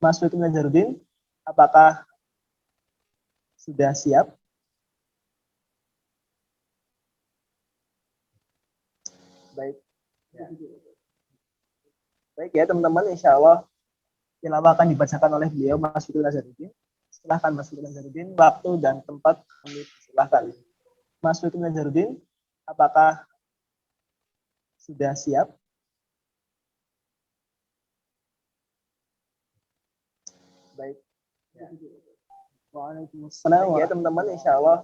Mas Fikri Nazarudin, apakah sudah siap? Baik. Ya. Baik ya teman-teman, insya Allah tilawah akan dibacakan oleh beliau Mas Fikri Nazarudin. Silahkan Mas Fikri Nazarudin, waktu dan tempat kami silahkan. Mas Fikri Nazarudin, apakah sudah siap? Baik. Ya. Waalaikumsalam. Baik ya teman-teman, insya Allah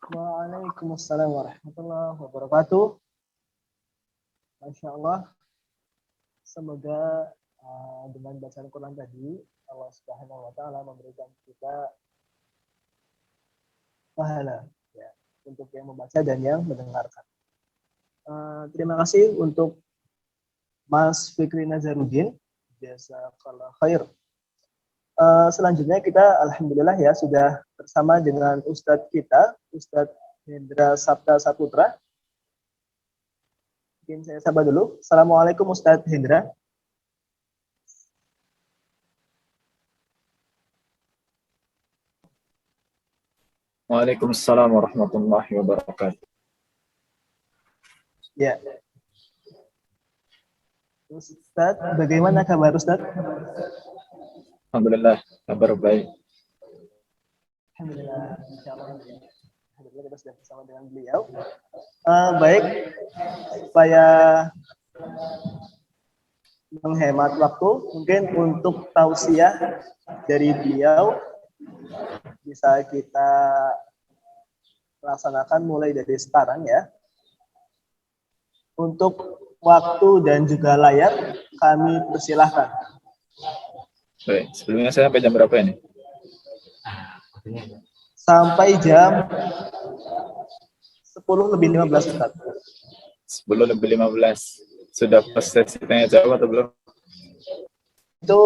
Waalaikumsalam warahmatullahi wabarakatuh. Masya Allah. Semoga dengan bacaan Quran tadi Allah Subhanahu wa taala memberikan kita pahala ya untuk yang membaca dan yang mendengarkan. Terima kasih untuk Mas Fikri Nazarudin. Jazakallah khair. Selanjutnya kita alhamdulillah ya sudah bersama dengan Ustadz kita, Ustadz Hendra Sabta Saputra. Mungkin saya sapa dulu. Assalamualaikum Ustadz Hendra. Waalaikumsalam warahmatullahi wabarakatuh. Ya. Ustadz, bagaimana kabar Ustadz? Alhamdulillah, kabar baik. Alhamdulillah, insyaallah. Alhamdulillah kita sudah bersama dengan beliau. Baik, supaya menghemat waktu, mungkin untuk tausiah dari beliau bisa kita laksanakan mulai dari sekarang ya. Untuk waktu dan juga layar kami persilahkan. Baik, sebelumnya saya sampai jam berapa ini? Sampai jam 10:15 Ustaz. 10:15. Sudah pas sesi tanya jawab atau belum? Itu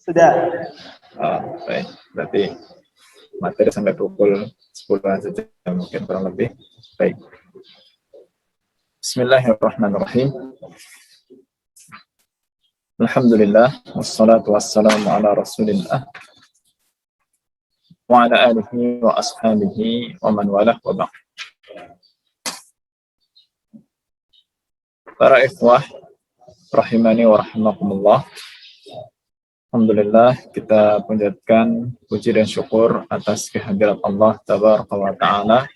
sudah. Oh, baik, berarti materi sampai pukul 10 saja mungkin kurang lebih. Baik. Bismillahirrahmanirrahim. Alhamdulillah, wassalatu wassalamu ala rasulillah wa ala alihi wa ashabihi wa man walah wa ba'd. Para ikhwah rahimani wa rahimakumullah. Alhamdulillah, kita panjatkan puji dan syukur atas kehadirat Allah tabaraka wa ta'ala.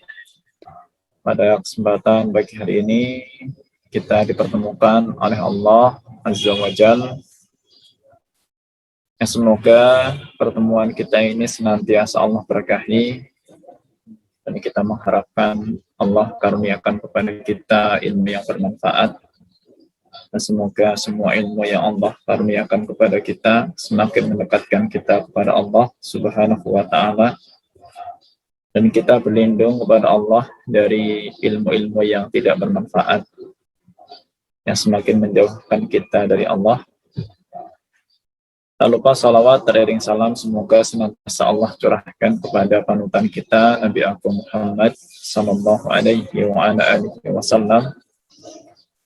Pada kesempatan pagi hari ini kita dipertemukan oleh Allah Azza wa Jalla. Semoga pertemuan kita ini senantiasa Allah berkahi, dan kita mengharapkan Allah karuniakan kepada kita ilmu yang bermanfaat, dan semoga semua ilmu yang Allah karuniakan kepada kita semakin mendekatkan kita kepada Allah Subhanahu wa ta'ala, dan kita berlindung kepada Allah dari ilmu-ilmu yang tidak bermanfaat yang semakin menjauhkan kita dari Allah. Tak lupa salawat teriring salam semoga senantiasa Allah curahkan kepada panutan kita Nabi Agung Muhammad sallallahu alaihi wasallam,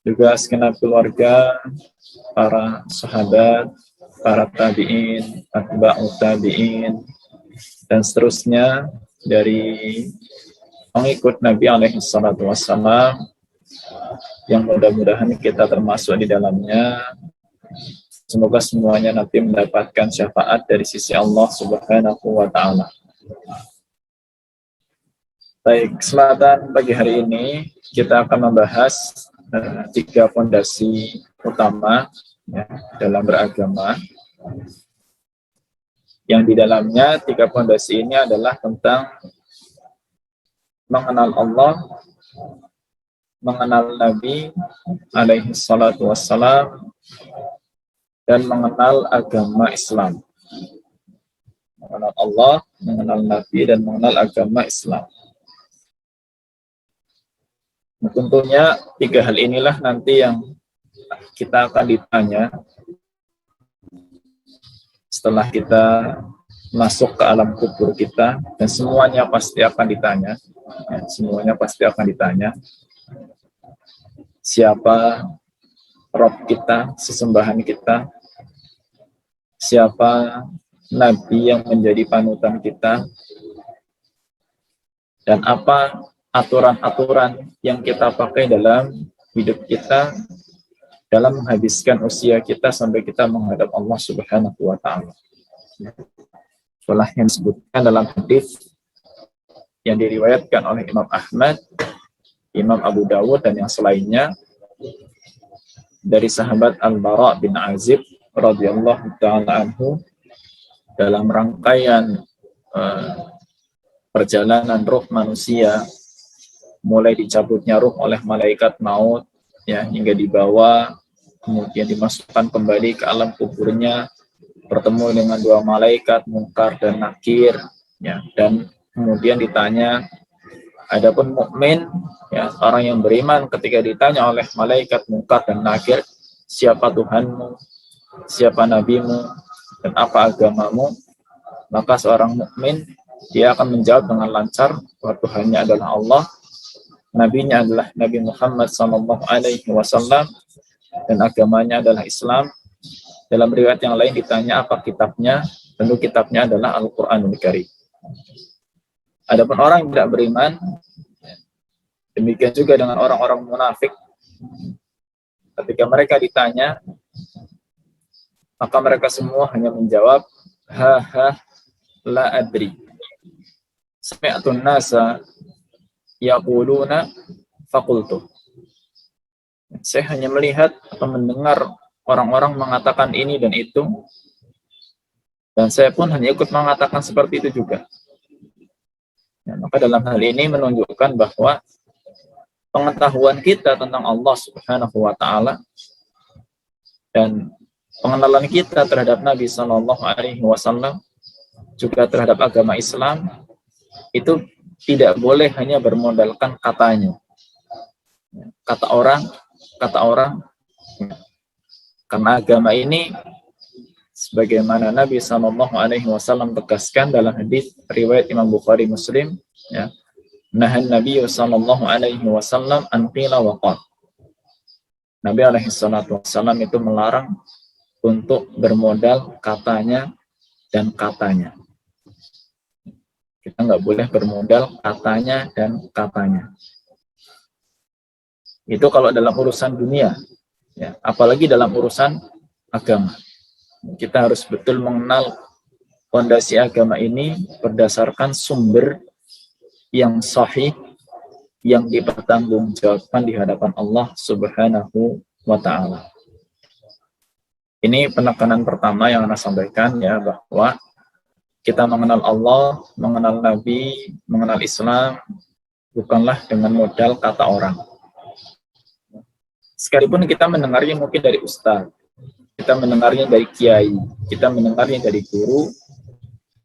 juga segenap keluarga, para sahabat, para tabi'in, atba'ut tabi'in, dan seterusnya dari pengikut Nabi alaihi salatu wassalam, yang mudah-mudahan kita termasuk di dalamnya. Semoga semuanya nanti mendapatkan syafaat dari sisi Allah Subhanahu wa ta'ala. Baik, kesempatan pagi hari ini kita akan membahas 3 fondasi utama ya, dalam beragama. Yang di dalamnya 3 fondasi ini adalah tentang mengenal Allah, mengenal Nabi alaihi salatu wassalam, dan mengenal agama Islam. Mengenal Allah, mengenal Nabi, dan mengenal agama Islam. Nah, tentunya 3 hal inilah nanti yang kita akan ditanya setelah kita masuk ke alam kubur kita, dan semuanya pasti akan ditanya. Ya, semuanya pasti akan ditanya. Siapa Rob kita, sesembahan kita? Siapa Nabi yang menjadi panutan kita? Dan apa aturan-aturan yang kita pakai dalam hidup kita, dalam menghabiskan usia kita sampai kita menghadap Allah Subhanahu wa ta'ala. Itulah yang disebutkan dalam hadis yang diriwayatkan oleh Imam Ahmad, Imam Abu Dawud, dan yang selainnya dari sahabat Al-Bara bin Azib radhiyallahu ta'ala anhu, dalam rangkaian perjalanan ruh manusia, mulai dicabutnya ruh oleh malaikat maut, ya, hingga dibawa, kemudian dimasukkan kembali ke alam kuburnya, bertemu dengan dua malaikat, Munkar dan Nakir, ya, dan kemudian ditanya. Adapun mukmin, ya, orang yang beriman ketika ditanya oleh malaikat Munkar dan Nakir, siapa Tuhanmu, siapa nabimu, dan apa agamamu, maka seorang mukmin dia akan menjawab dengan lancar bahwa Tuhannya adalah Allah, nabinya adalah Nabi Muhammad SAW, dan agamanya adalah Islam. Dalam riwayat yang lain ditanya apa kitabnya, tentu kitabnya adalah Al-Qur'anul Karim. Adapun orang yang tidak beriman, demikian juga dengan orang-orang munafik, ketika mereka ditanya, maka mereka semua hanya menjawab, ha la adri. Sami'atun nasa yaquluna faqultu. Saya hanya melihat atau mendengar orang-orang mengatakan ini dan itu, dan saya pun hanya ikut mengatakan seperti itu juga. Ya, maka dalam hal ini menunjukkan bahwa pengetahuan kita tentang Allah Subhanahu wa Ta'ala dan pengenalan kita terhadap Nabi Sallallahu Alaihi Wasallam, juga terhadap agama Islam, itu tidak boleh hanya bermodalkan katanya, kata orang, karena agama ini, sebagaimana Nabi Sallallahu Alaihi Wasallam tegaskan dalam hadis riwayat Imam Bukhari Muslim, ya, nahan Nabi Sallallahu Alaihi Wasallam an qila wa qal. Nabi Alaihi Wasallam itu melarang untuk bermodal katanya dan katanya. Kita nggak boleh bermodal katanya dan katanya. Itu kalau dalam urusan dunia, ya, apalagi dalam urusan agama. Kita harus betul mengenal fondasi agama ini berdasarkan sumber yang sahih, yang dipertanggungjawabkan di hadapan Allah Subhanahu wa Ta'ala. Ini penekanan pertama yang Anda sampaikan, ya, bahwa kita mengenal Allah, mengenal Nabi, mengenal Islam bukanlah dengan modal kata orang. Sekalipun kita mendengarnya mungkin dari ustaz, kita mendengarnya dari kiai, kita mendengarnya dari guru,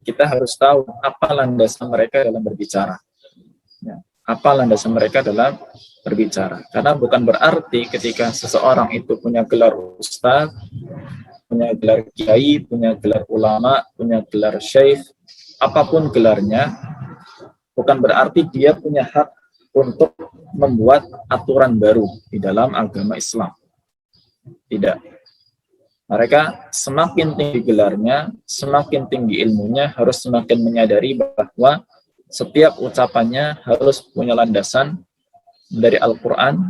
kita harus tahu apa landasan mereka dalam berbicara. Ya, apa landasan mereka dalam berbicara. Karena bukan berarti ketika seseorang itu punya gelar ustaz, punya gelar kiai, punya gelar ulama, punya gelar syekh, apapun gelarnya, bukan berarti dia punya hak untuk membuat aturan baru di dalam agama Islam. Tidak. Mereka semakin tinggi gelarnya, semakin tinggi ilmunya, harus semakin menyadari bahwa setiap ucapannya harus punya landasan dari Al-Quran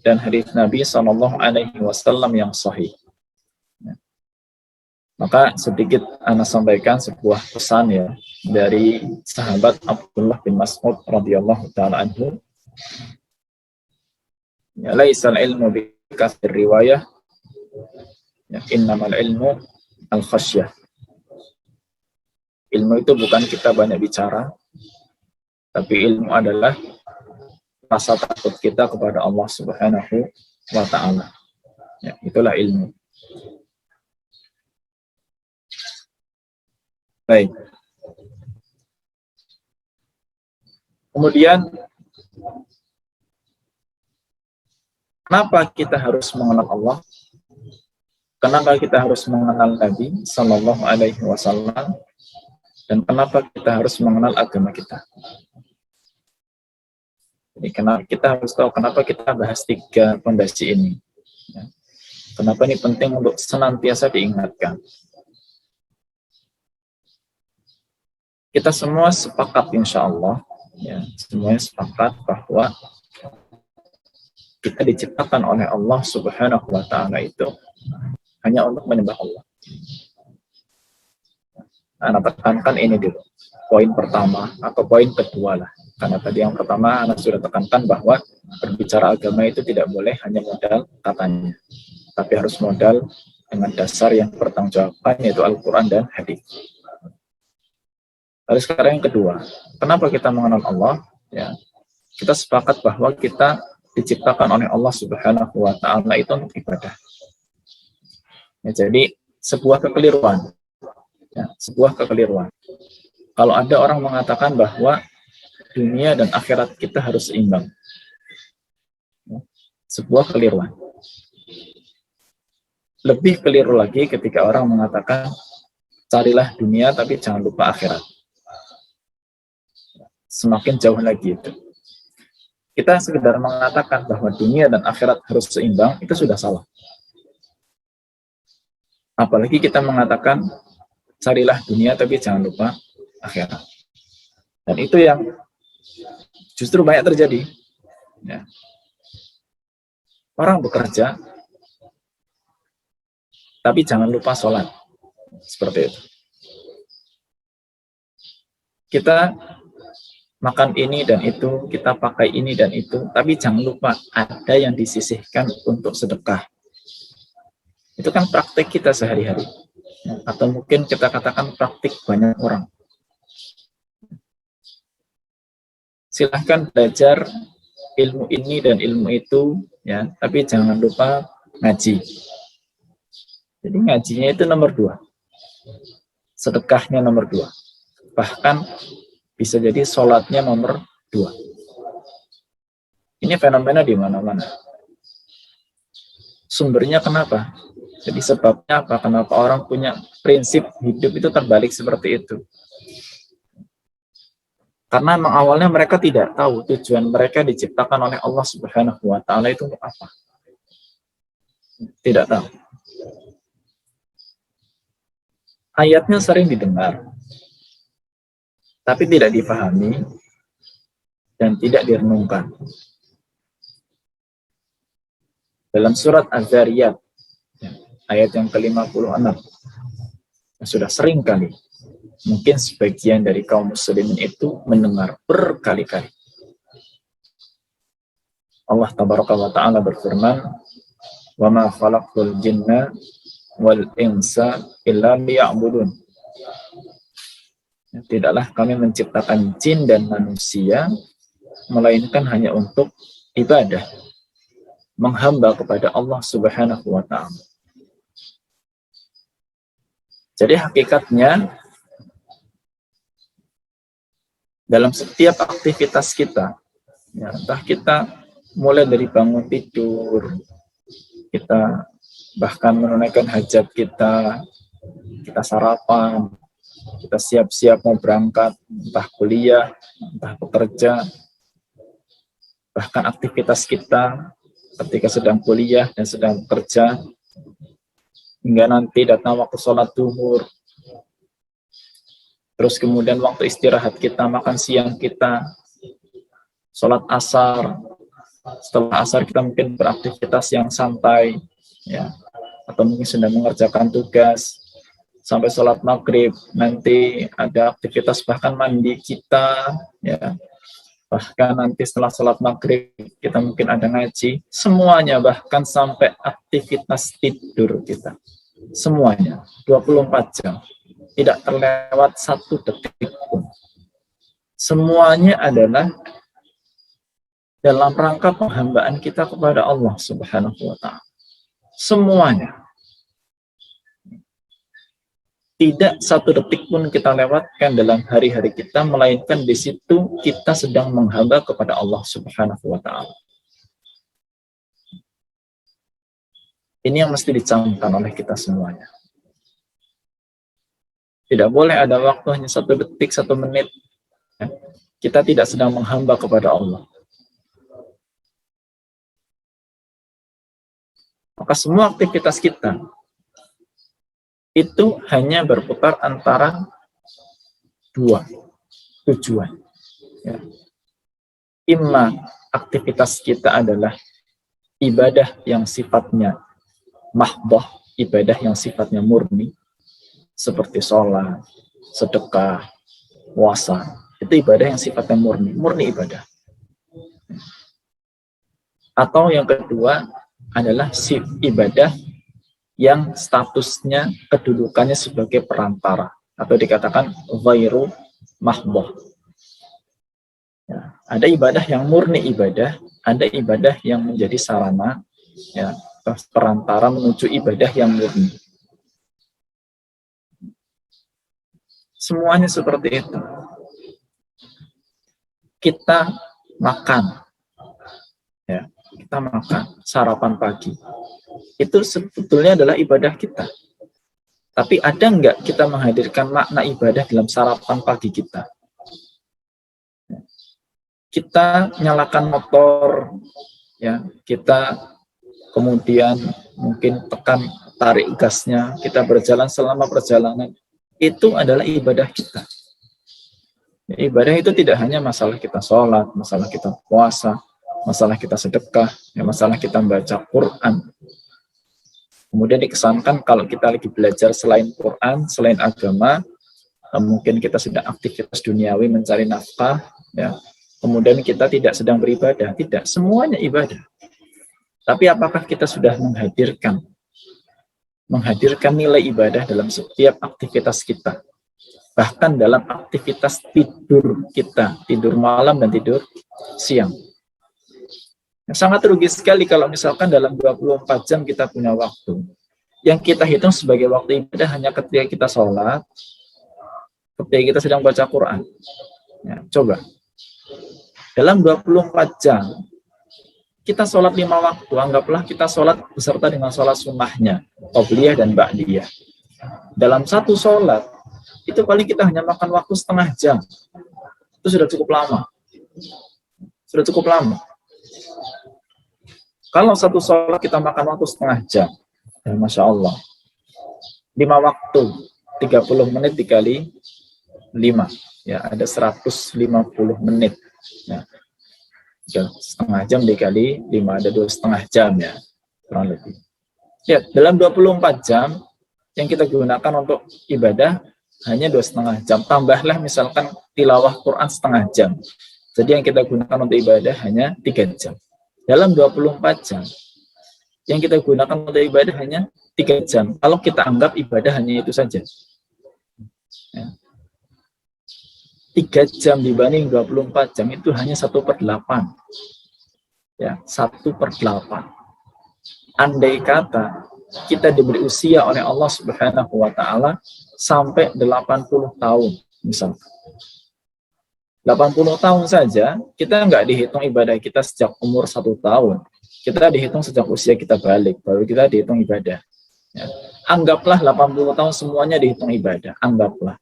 dan hadis Nabi SAW yang sahih. Maka sedikit Anda sampaikan sebuah pesan, ya, dari sahabat Abdullah bin Mas'ud radhiyallahu taala anhu. Ya, laisal ilmu bi katsir riwayah, ya, innamal ilmu al khasyah. Ilmu itu bukan kita banyak bicara, tapi ilmu adalah rasa takut kita kepada Allah Subhanahu wa Ta'ala. Ya, itulah ilmu. Baik. Kemudian, kenapa kita harus mengenal Allah? Kenapa kita harus mengenal Nabi Sallallahu Alaihi Wasallam? Dan kenapa kita harus mengenal agama kita? Jadi, kita harus tahu kenapa kita bahas 3 fondasi ini. Ya. Kenapa ini penting untuk senantiasa diingatkan. Kita semua sepakat, insya Allah, ya, semuanya sepakat bahwa kita diciptakan oleh Allah Subhanahu wa Ta'ala itu hanya untuk menyembah Allah. Anda tekankan ini dulu, poin pertama atau poin kedua lah. Karena tadi yang pertama Anda sudah tekankan bahwa berbicara agama itu tidak boleh hanya modal katanya, tapi harus modal dengan dasar yang bertanggung jawabkan, yaitu Al-Quran dan hadis. Lalu sekarang yang kedua, kenapa kita mengenal Allah? Ya, kita sepakat bahwa kita diciptakan oleh Allah Subhanahu wa Ta'ala itu untuk ibadah. Ya, jadi sebuah kekeliruan. Ya, sebuah kekeliruan. Kalau ada orang mengatakan bahwa dunia dan akhirat kita harus seimbang, ya, sebuah kekeliruan. Lebih keliru lagi ketika orang mengatakan carilah dunia tapi jangan lupa akhirat. Semakin jauh lagi itu. Kita sekedar mengatakan bahwa dunia dan akhirat harus seimbang, itu sudah salah. Apalagi kita mengatakan carilah dunia tapi jangan lupa akhirat. Dan itu yang justru banyak terjadi. Ya. Orang bekerja tapi jangan lupa sholat. Seperti itu. Kita makan ini dan itu, kita pakai ini dan itu, tapi jangan lupa ada yang disisihkan untuk sedekah. Itu kan praktik kita sehari-hari. Atau mungkin kita katakan praktik banyak orang. Silahkan belajar ilmu ini dan ilmu itu, ya, tapi jangan lupa ngaji. Jadi ngajinya itu nomor 2. Sedekahnya nomor 2. Bahkan bisa jadi sholatnya nomor 2. Ini fenomena di mana-mana. Sumbernya kenapa? Jadi sebabnya apa? Kenapa orang punya prinsip hidup itu terbalik seperti itu? Karena memang awalnya mereka tidak tahu tujuan mereka diciptakan oleh Allah Subhanahu wa Ta'ala itu untuk apa. Tidak tahu. Ayatnya sering didengar, tapi tidak dipahami dan tidak direnungkan. Dalam surat Az-Zariyat, ayat yang ke-56, sudah sering kali, mungkin sebagian dari kaum muslimin itu mendengar berkali-kali. Allah Tabaraka wa Ta'ala berfirman, "Wa ma khalaqtul jinna wal insa illa liya'budun." Tidaklah kami menciptakan jin dan manusia melainkan hanya untuk ibadah, menghamba kepada Allah Subhanahu wa Ta'ala. Jadi hakikatnya dalam setiap aktivitas kita, ya, entah kita mulai dari bangun tidur, kita bahkan menunaikan hajat kita sarapan, kita siap-siap mau berangkat, entah kuliah, entah bekerja, bahkan aktivitas kita ketika sedang kuliah dan sedang bekerja, hingga nanti datang waktu sholat zuhur, terus kemudian waktu istirahat kita, makan siang kita, sholat asar, setelah asar kita mungkin beraktivitas yang santai, ya, atau mungkin sedang mengerjakan tugas, sampai sholat maghrib, nanti ada aktivitas bahkan mandi kita, ya, bahkan nanti setelah sholat maghrib kita mungkin ada ngaji, semuanya, bahkan sampai aktivitas tidur kita, semuanya 24 jam, tidak terlewat 1 detik pun. Semuanya adalah dalam rangka penghambaan kita kepada Allah Subhanahu wa Ta'ala. Semuanya. Tidak 1 detik pun kita lewatkan dalam hari-hari kita, melainkan di situ kita sedang menghamba kepada Allah Subhanahu wa Ta'ala. Ini yang mesti dicamkan oleh kita semuanya. Tidak boleh ada waktu hanya 1 detik, 1 menit. Kita tidak sedang menghamba kepada Allah. Maka semua aktivitas kita itu hanya berputar antara 2 tujuan. Ya. Imma aktivitas kita adalah ibadah yang sifatnya mahdoh, ibadah yang sifatnya murni, seperti sholat, sedekah, puasa. Itu ibadah yang sifatnya murni ibadah. Atau yang kedua adalah ibadah yang statusnya, kedudukannya sebagai perantara, atau dikatakan ghairu mahdoh. Ya, ada ibadah yang murni ibadah, ada ibadah yang menjadi sarana, ya, perantara menuju ibadah yang murni. Semuanya seperti itu. Kita makan, ya, kita makan sarapan pagi. Itu sebetulnya adalah ibadah kita. Tapi ada nggak kita menghadirkan makna ibadah dalam sarapan pagi kita? Kita nyalakan motor, ya, kita kemudian mungkin tarik gasnya, kita berjalan selama perjalanan, itu adalah ibadah kita. Ya, ibadah itu tidak hanya masalah kita sholat, masalah kita puasa, masalah kita sedekah, ya, masalah kita baca Quran. Kemudian dikesankan kalau kita lagi belajar selain Quran, selain agama, mungkin kita sedang aktivitas duniawi mencari nafkah, ya, kemudian kita tidak sedang beribadah. Tidak, semuanya ibadah. Tapi apakah kita sudah menghadirkan nilai ibadah dalam setiap aktivitas kita? Bahkan dalam aktivitas tidur kita, tidur malam dan tidur siang. Sangat rugi sekali kalau misalkan dalam 24 jam kita punya waktu. Yang kita hitung sebagai waktu ibadah hanya ketika kita sholat, ketika kita sedang baca Quran. Ya, coba. Dalam 24 jam, kita sholat 5 waktu, anggaplah kita sholat beserta dengan sholat sunnahnya, qobliyah dan ba'diyah. Dalam satu sholat, itu paling kita hanya makan waktu setengah jam. Itu sudah cukup lama. Sudah cukup lama. Kalau satu sholat kita makan waktu setengah jam, ya Masya Allah, 5 waktu, 30 menit dikali 5, ya ada 150 menit. Ya, setengah jam dikali 5 ada 2,5 jam, ya kurang lebih. Ya, dalam 24 jam yang kita gunakan untuk ibadah hanya 2,5 jam. Tambahlah misalkan tilawah Quran setengah jam. Jadi yang kita gunakan untuk ibadah hanya 3 jam. Dalam 24 jam yang kita gunakan untuk ibadah hanya 3 jam. Kalau kita anggap ibadah hanya itu saja. Ya. 3 jam dibanding 24 jam itu hanya 1/8. Ya, 1/8. Andai kata kita diberi usia oleh Allah Subhanahu wa taala sampai 80 tahun misalnya. 80 tahun saja, kita nggak dihitung ibadah kita sejak umur 1 tahun. Kita dihitung sejak usia kita balik, baru kita dihitung ibadah. Ya. Anggaplah 80 tahun semuanya dihitung ibadah, anggaplah.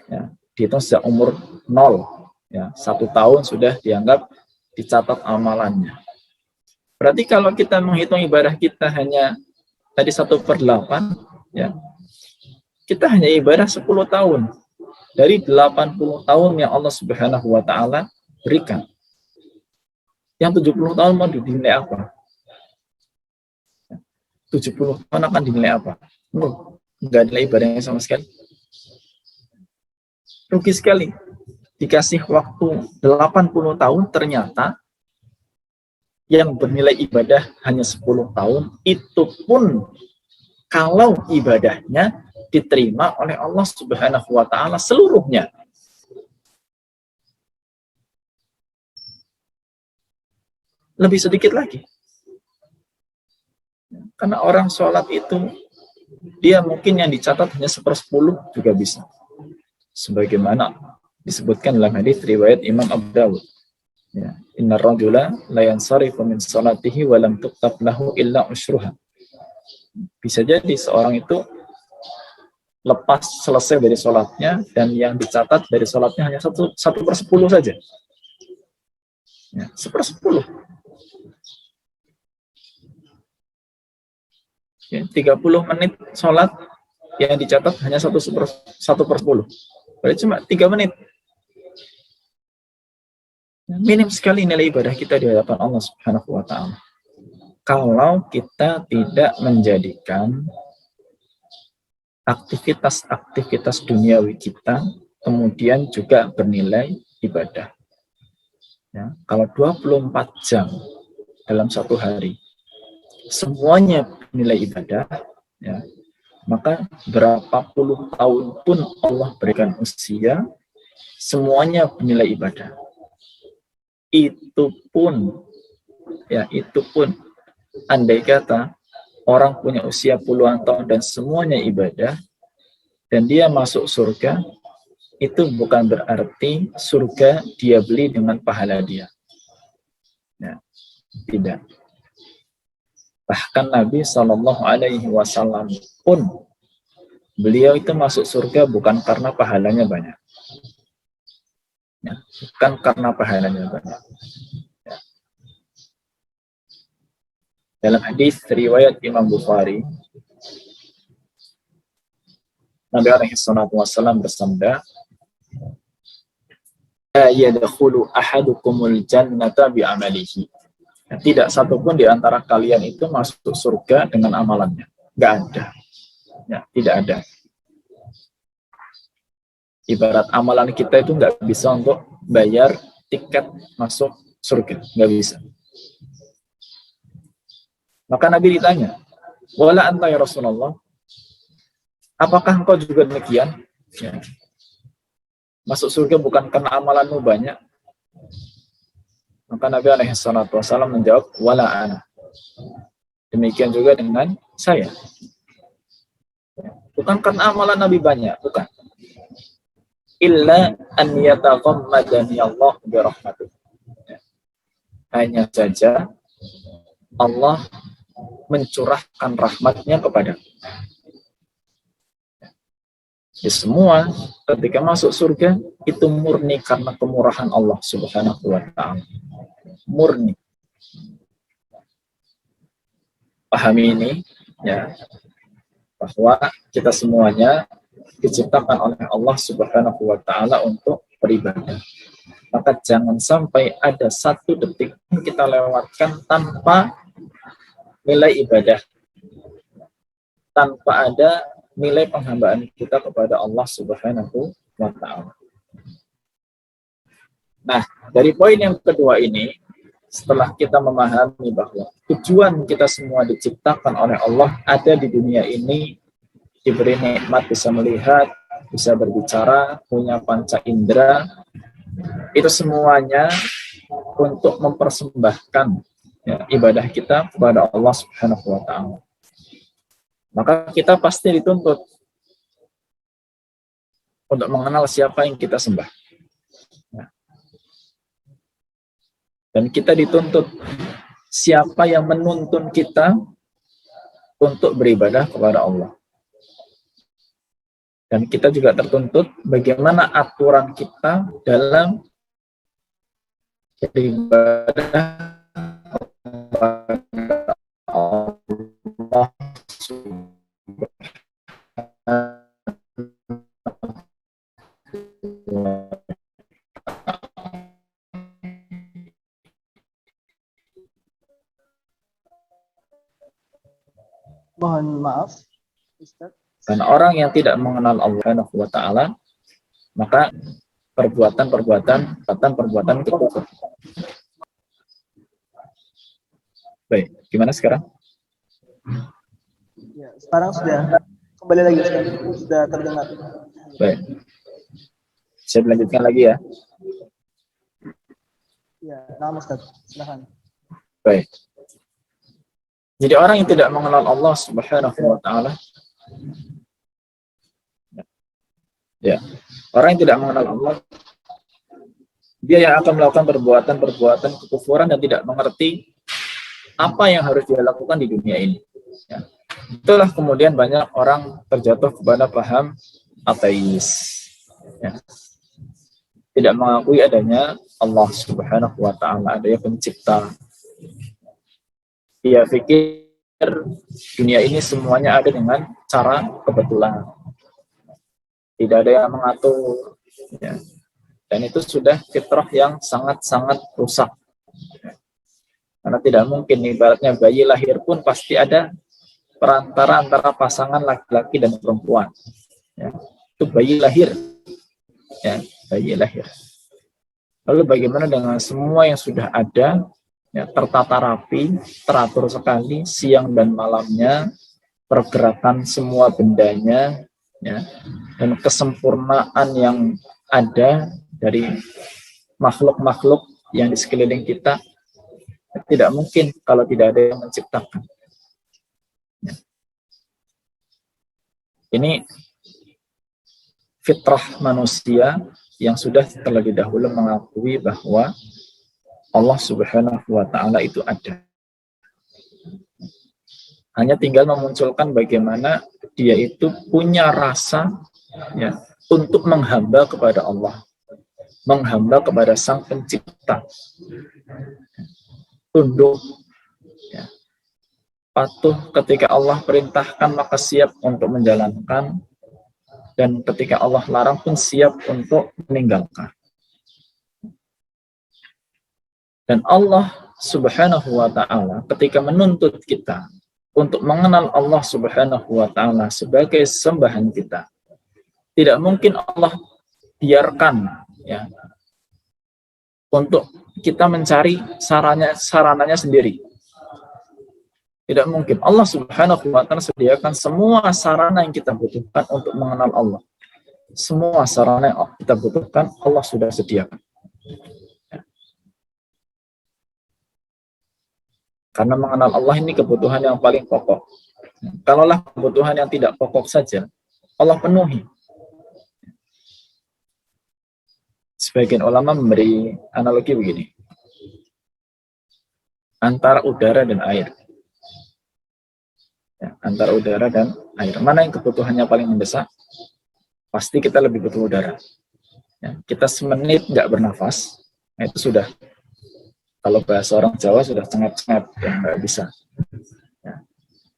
Ya. Dihitung sejak umur 0, ya, 1 tahun sudah dianggap dicatat amalannya. Berarti kalau kita menghitung ibadah kita hanya tadi 1/8, ya, kita hanya ibadah 10 tahun dari 80 tahun yang Allah Subhanahu wa taala berikan. Yang 70 tahun mau dinilai apa? 70 tahun akan dinilai apa? Enggak nilai ibadahnya sama sekali. Rugi sekali. Dikasih waktu 80 tahun, ternyata yang bernilai ibadah hanya 10 tahun, itu pun kalau ibadahnya diterima oleh Allah Subhanahu wa taala seluruhnya. Lebih sedikit lagi. Karena orang sholat itu, dia mungkin yang dicatat hanya 1/10 juga bisa. Sebagaimana disebutkan dalam hadis riwayat Imam Abu Dawud. Ya, inna rajula la yansarifu min salatihi wa lam tuktab lahu illa ushruha. Bisa jadi seorang itu lepas selesai dari sholatnya dan yang dicatat dari sholatnya hanya 1/10 saja. Ya, 1/10. Ya, 30 menit sholat yang dicatat hanya 1/10. Berarti cuma 3 menit. Minim sekali nilai ibadah kita di hadapan Allah Subhanahu wa taala. Kalau kita tidak menjadikan aktivitas-aktivitas duniawi kita kemudian juga bernilai ibadah. Ya, kalau 24 jam dalam satu hari semuanya nilai ibadah, ya, maka berapa puluh tahun pun Allah berikan usia, semuanya bernilai ibadah. Itu pun andai kata orang punya usia puluhan tahun dan semuanya ibadah dan dia masuk surga, itu bukan berarti surga dia beli dengan pahala dia. Ya, tidak. Bahkan Nabi SAW pun beliau itu masuk surga bukan karena pahalanya banyak. Ya, bukan karena pahalanya banyak. Ya. Dalam hadis riwayat Imam Bukhari, Nabi SAW bersabda, "La yadkhulu ahadukumul jannata bi'amalihi." Tidak satupun di antara kalian itu masuk surga dengan amalannya. Nggak ada. Ya, tidak ada. Ibarat amalan kita itu nggak bisa untuk bayar tiket masuk surga. Nggak bisa. Maka Nabi ditanya, "Wala anta ya Rasulullah? Apakah engkau juga demikian?" Ya. Masuk surga bukan karena amalanmu banyak. Maka Nabi SAW menjawab, "Wala ana." Demikian juga dengan saya. Bukan karena amalan Nabi banyak, bukan. Illa an yataghammadani Allah bi rahmatih. Hanya saja Allah mencurahkan rahmatnya kepada. Ya, semua ketika masuk surga itu murni karena kemurahan Allah Subhanahu wa ta'ala. Murni. Pahami ini ya, bahwa kita semuanya diciptakan oleh Allah Subhanahu wa ta'ala untuk beribadah. Maka jangan sampai ada satu detik kita lewatkan tanpa nilai ibadah, tanpa ada nilai penghambaan kita kepada Allah Subhanahu wa ta'ala. Nah, dari poin yang kedua ini, setelah kita memahami bahwa tujuan kita semua diciptakan oleh Allah ada di dunia ini, diberi nikmat bisa melihat, bisa berbicara, punya panca indera, itu semuanya untuk mempersembahkan ya, ibadah kita kepada Allah Subhanahu wa ta'ala. Maka kita pasti dituntut untuk mengenal siapa yang kita sembah. Ya. Dan kita dituntut siapa yang menuntun kita untuk beribadah kepada Allah. Dan kita juga tertuntut bagaimana aturan kita dalam beribadah kepada Allah Mohon maaf, Ustaz. Dan orang yang tidak mengenal Allah Subhanahu wa ta'ala, maka perbuatan itu kufur. Baik, gimana sekarang? Ya, sekarang sudah kembali lagi, Ustaz. Sudah terdengar. Baik. Saya melanjutkan lagi ya. Ya, nama Ustaz. Silakan. Baik. Jadi orang yang tidak mengenal Allah Subhanahu wa ta'ala, ya, orang yang tidak mengenal Allah, dia yang akan melakukan perbuatan kekufuran dan tidak mengerti apa yang harus dia lakukan di dunia ini. Ya. Itulah kemudian banyak orang terjatuh kepada paham ateis. Ya. Tidak mengakui adanya Allah Subhanahu wa ta'ala, adanya pencipta. Dia pikir dunia ini semuanya ada dengan cara kebetulan. Tidak ada yang mengatur. Ya. Dan itu sudah fitrah yang sangat-sangat rusak. Karena tidak mungkin, ibaratnya bayi lahir pun pasti ada perantara antara pasangan laki-laki dan perempuan. Ya. Itu bayi lahir. Ya, bayi lahir. Lalu bagaimana dengan semua yang sudah ada, ya, tertata rapi, teratur sekali, siang dan malamnya, pergerakan semua bendanya, ya, dan kesempurnaan yang ada dari makhluk-makhluk yang di sekeliling kita. Tidak mungkin kalau tidak ada yang menciptakan. Ini fitrah manusia yang sudah terlebih dahulu mengakui bahwa Allah Subhanahu wa Ta'ala itu ada. Hanya tinggal memunculkan bagaimana dia itu punya rasa ya, untuk menghamba kepada Allah, menghamba kepada Sang Pencipta, tunduk, ya, patuh ketika Allah perintahkan maka siap untuk menjalankan, dan ketika Allah larang pun siap untuk meninggalkan. Dan Allah Subhanahu wa Ta'ala ketika menuntut kita untuk mengenal Allah Subhanahu wa Ta'ala sebagai sembahan kita, tidak mungkin Allah biarkan ya untuk kita mencari sarananya sendiri. Tidak mungkin. Allah Subhanahu wa Ta'ala sediakan semua sarana yang kita butuhkan untuk mengenal Allah. Semua sarana yang kita butuhkan Allah sudah sediakan. Karena mengenal Allah ini kebutuhan yang paling pokok. Kalaulah kebutuhan yang tidak pokok saja, Allah penuhi. Sebagian ulama memberi analogi begini. Antara udara dan air. Ya, antara udara dan air. Mana yang kebutuhannya paling mendesak? Pasti kita lebih butuh udara. Ya, kita semenit nggak bernafas, nah itu sudah. Kalau bahasa orang Jawa sudah cengep-cengep, ya nggak bisa. Ya.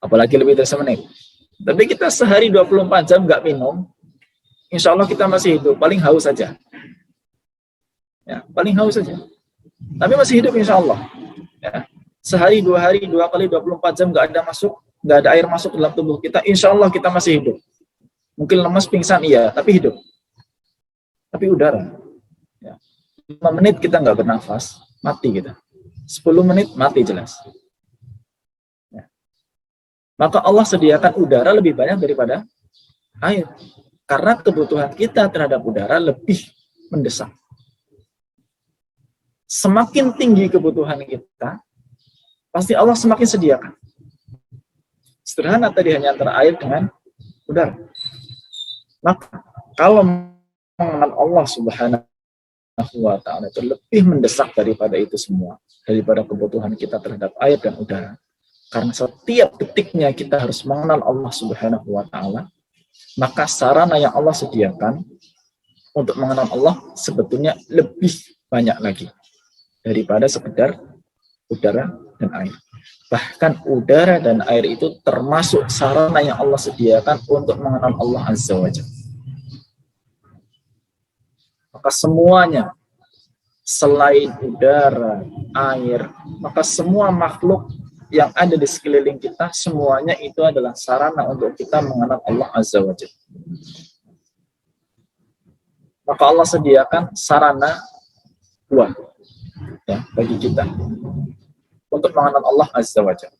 Apalagi lebih dari semenit. Tapi kita sehari 24 jam nggak minum, insya Allah kita masih hidup. Paling haus saja. Ya, paling haus saja. Tapi masih hidup insya Allah. Ya. Sehari, 2 hari, 2 kali 24 jam nggak ada air masuk dalam tubuh kita, insya Allah kita masih hidup. Mungkin lemas, pingsan, iya, tapi hidup. Tapi udara. Ya. 5 menit kita nggak bernafas, mati kita. 10 menit mati jelas. Ya. Maka Allah sediakan udara lebih banyak daripada air. Karena kebutuhan kita terhadap udara lebih mendesak. Semakin tinggi kebutuhan kita, pasti Allah semakin sediakan. Sederhana tadi hanya antara air dengan udara. Maka kalau mengenal Allah Subhanahu wa Ta'ala itu lebih mendesak daripada itu semua, daripada kebutuhan kita terhadap air dan udara. Karena setiap detiknya kita harus mengenal Allah Subhanahu wa Ta'ala, maka sarana yang Allah sediakan untuk mengenal Allah sebetulnya lebih banyak lagi daripada sekedar udara dan air. Bahkan udara dan air itu termasuk sarana yang Allah sediakan untuk mengenal Allah Azza wa Jalla. Maka semuanya selain udara, air, maka semua makhluk yang ada di sekeliling kita, semuanya itu adalah sarana untuk kita mengenal Allah Azza wa Jalla. Maka Allah sediakan sarana 2 ya, bagi kita untuk mengenal Allah Azza wa Jalla.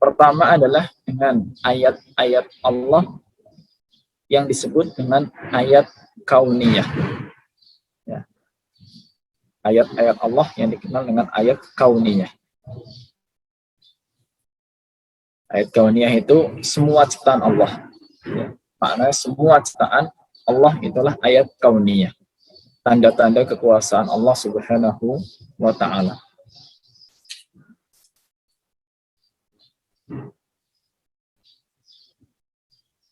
Pertama adalah dengan ayat-ayat Allah yang disebut dengan ayat kauniyah. Ya. Ayat-ayat Allah yang dikenal dengan ayat kauniyah. Ayat kauniyah itu semua ciptaan Allah. Ya. Maknanya semua ciptaan Allah itulah ayat kauniyah. Tanda-tanda kekuasaan Allah Subhanahu wa Ta'ala.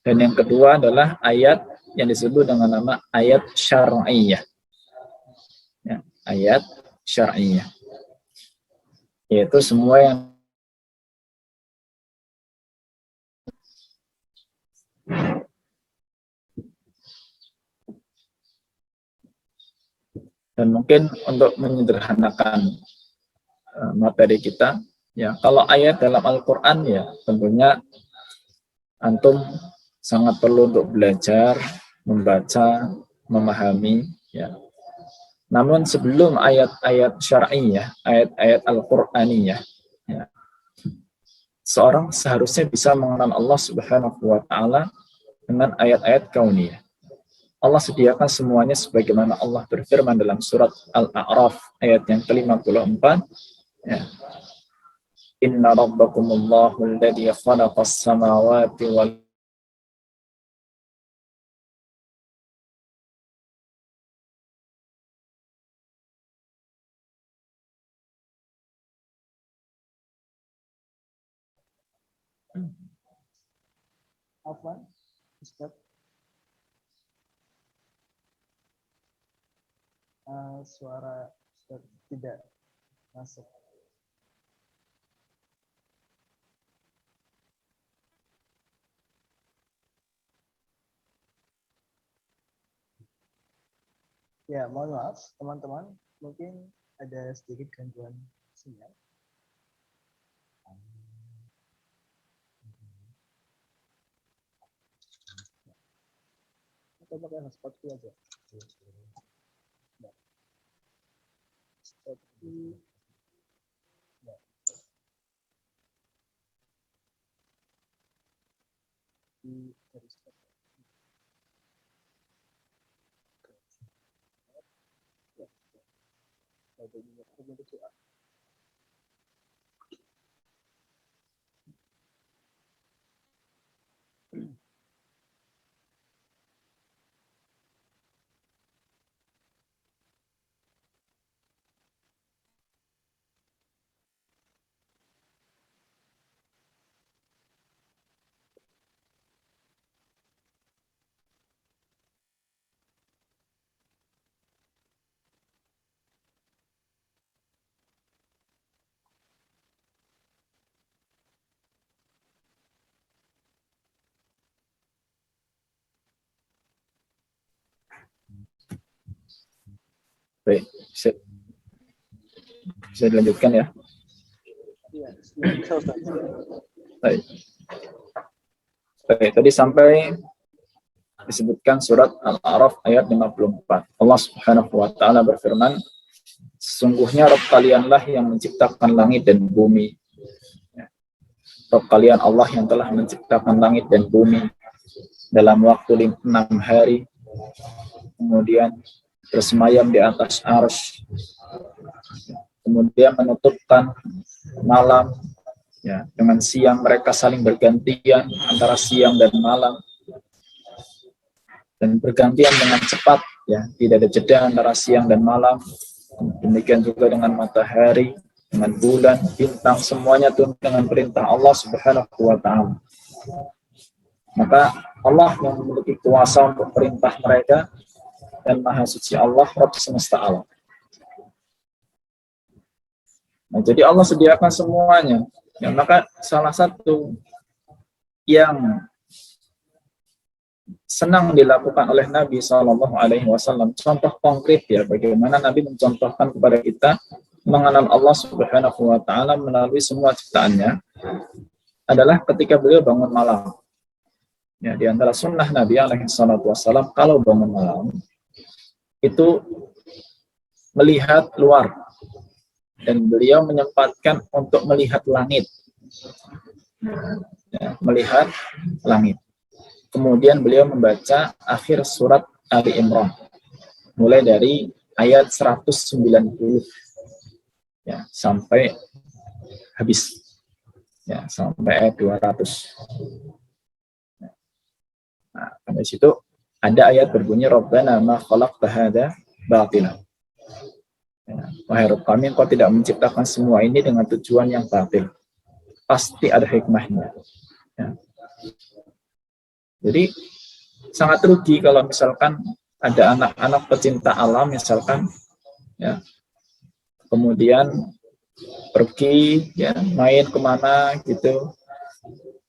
Dan yang kedua adalah ayat yang disebut dengan nama ayat syar'iyah. Ya, ayat syar'iyah. Yaitu semua yang dan mungkin untuk menyederhanakan materi kita, ya kalau ayat dalam Al-Quran ya tentunya antum sangat perlu untuk belajar, membaca, memahami, ya. Namun sebelum ayat-ayat syar'iyah, ayat-ayat Al-Qur'aniyah, ya, seorang seharusnya bisa mengenal Allah Subhanahu wa Ta'ala dengan ayat-ayat kauniyah. Allah sediakan semuanya sebagaimana Allah berfirman dalam surat Al-A'raf ayat yang ke-54, ya. Inna rabbakumullahu alladhi khalaqas samawati wal Afwan, Ustaz. Suara Ustaz tidak masuk. Ya, mohon maaf teman-teman, mungkin ada sedikit gangguan sinyal. Kita pakai hotspot aja. Seperti ya. Di garis Baik, bisa dilanjutkan ya. Iya, bisa Ustaz. Baik. Baik, tadi sampai disebutkan surat Al-A'raf ayat 54. Allah Subhanahu wa taala berfirman, sesungguhnya Rabb kalianlah yang menciptakan langit dan bumi. Rabb kalian Allah yang telah menciptakan langit dan bumi dalam waktu 6 hari, kemudian bersemayam di atas arsy, kemudian menutupkan malam, ya, dengan siang mereka saling bergantian antara siang dan malam, dan bergantian dengan cepat, ya, tidak ada jeda antara siang dan malam. Demikian juga dengan matahari, dengan bulan, bintang, semuanya turun dengan perintah Allah Subhanahu wa taala. Maka Allah yang memiliki kuasa untuk perintah mereka, dan Maha Suci Allah, Rabb semesta alam. Nah, jadi Allah sediakan semuanya. Ya, maka salah satu yang senang dilakukan oleh Nabi SAW, contoh konkret ya, bagaimana Nabi mencontohkan kepada kita mengenal Allah Subhanahu wa taala melalui semua ciptaannya, adalah ketika beliau bangun malam. Ya, di antara sunnah Nabi SAW, kalau bangun malam itu melihat luar, dan beliau menyempatkan untuk melihat langit, ya, melihat langit. Kemudian beliau membaca akhir surat Ali Imran, mulai dari ayat 190, ya, sampai habis, ya, sampai ayat 200. Nah, pada situ ada ayat berbunyi, Rabbana ma khalaqta hadza batila. Ya, wahai Rabb kami, engkau tidak menciptakan semua ini dengan tujuan yang batil. Pasti ada hikmahnya. Ya. Jadi sangat rugi kalau misalkan ada anak-anak pecinta alam misalkan, ya, kemudian pergi, ya, main kemana gitu,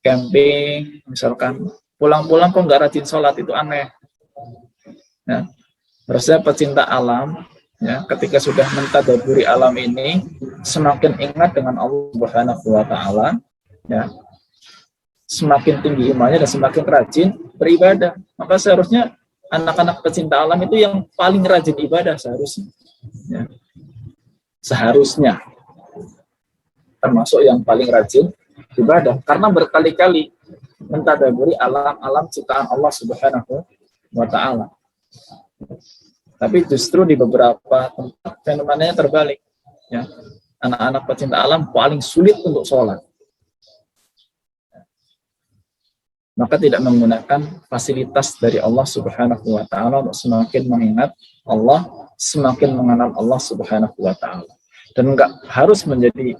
camping misalkan, pulang-pulang kok nggak rajin sholat, itu aneh. Ya. Harusnya pecinta alam, ya, ketika sudah mentadaburi alam ini, semakin ingat dengan Allah Subhanahu wa taala, ya, semakin tinggi imannya dan semakin rajin beribadah. Maka seharusnya anak-anak pecinta alam itu yang paling rajin ibadah seharusnya. Ya. Seharusnya termasuk yang paling rajin ibadah, karena berkali-kali, mentadaburi alam-alam ciptaan Allah Subhanahu wa taala. Tapi justru di beberapa tempat fenomenanya terbalik. Ya. Anak-anak pecinta alam paling sulit untuk sholat. Maka tidak menggunakan fasilitas dari Allah Subhanahu wa taala untuk semakin mengingat Allah, semakin mengenal Allah Subhanahu wa taala. Dan enggak harus menjadi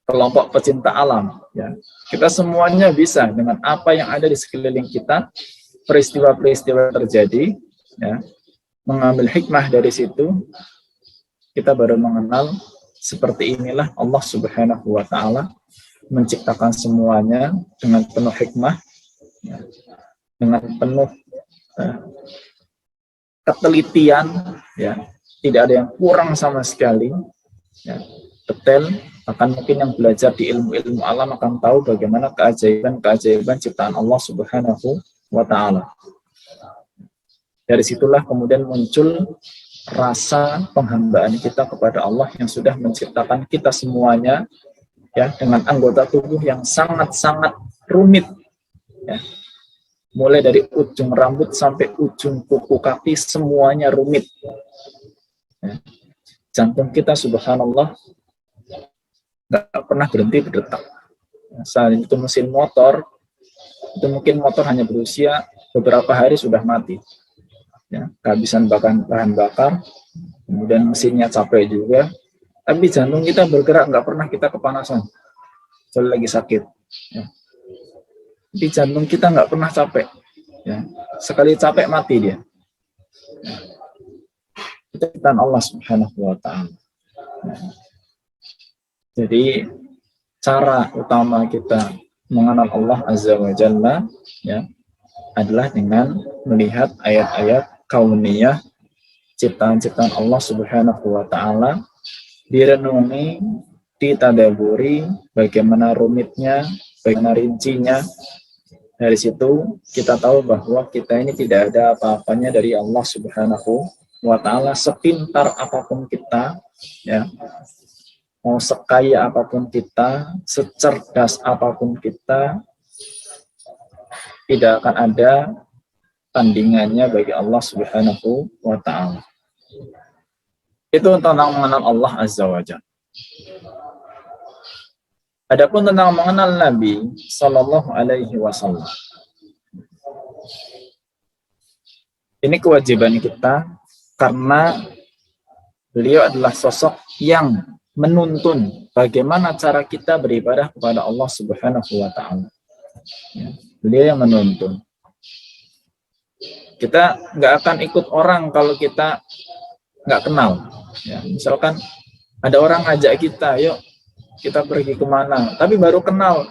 kelompok pecinta alam, ya. Kita semuanya bisa dengan apa yang ada di sekeliling kita, peristiwa-peristiwa terjadi, ya. Mengambil hikmah dari situ, kita baru mengenal seperti inilah Allah Subhanahu wa taala menciptakan semuanya dengan penuh hikmah, ya, dengan penuh ketelitian, ya, tidak ada yang kurang sama sekali, ya, detail. Akan mungkin yang belajar di ilmu-ilmu alam akan tahu bagaimana keajaiban-keajaiban ciptaan Allah Subhanahu wa taala. Dari situlah kemudian muncul rasa penghambaan kita kepada Allah yang sudah menciptakan kita semuanya, ya, dengan anggota tubuh yang sangat-sangat rumit, ya. Mulai dari ujung rambut sampai ujung kuku kaki semuanya rumit, ya. Jantung kita subhanallah nggak pernah berhenti berdetak. Saat itu mesin motor, itu mungkin motor hanya berusia beberapa hari sudah mati, ya, kehabisan bahan bakar, kemudian mesinnya capek juga, tapi jantung kita bergerak, nggak pernah kita kepanasan kalau lagi sakit, ya. Jadi jantung kita nggak pernah capek, ya. Sekali capek mati dia, ya. Itu ciptaan Allah Subhanahu wa taala, ya. Jadi cara utama kita mengenal Allah Azza wa Jalla, ya, adalah dengan melihat ayat-ayat kauniyah, ciptaan-ciptaan Allah Subhanahu wa taala, direnungi, ditadaburi bagaimana rumitnya, bagaimana rincinya. Dari situ kita tahu bahwa kita ini tidak ada apa-apanya dari Allah Subhanahu wa taala, sepintar apapun kita, ya. Mau sekaya apapun kita, secerdas apapun kita, tidak akan ada tandingannya bagi Allah Subhanahu wa ta'ala. Itu tentang mengenal Allah Azza wa Jalla. Adapun tentang mengenal Nabi Sallallahu Alaihi Wasallam, ini kewajiban kita karena beliau adalah sosok yang menuntun bagaimana cara kita beribadah kepada Allah Subhanahu wa taala. Ya, beliau yang menuntun. Kita nggak akan ikut orang kalau kita nggak kenal. Ya, misalkan ada orang ngajak kita, yuk kita pergi kemana, tapi baru kenal,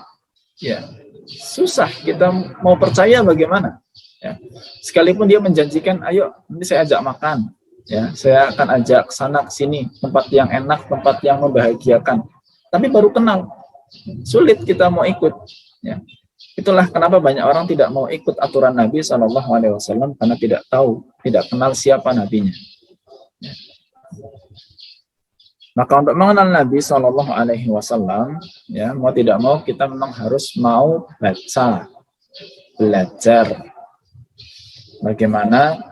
ya susah kita mau percaya bagaimana. Ya, sekalipun dia menjanjikan, ayo nanti saya ajak makan. Ya, saya akan ajak sana ke sini, tempat yang enak, tempat yang membahagiakan. Tapi baru kenal, sulit kita mau ikut. Ya. Itulah kenapa banyak orang tidak mau ikut aturan Nabi SAW karena tidak tahu, tidak kenal siapa nabinya. Ya. Maka untuk mengenal Nabi SAW, ya, mau tidak mau kita memang harus mau baca, belajar bagaimana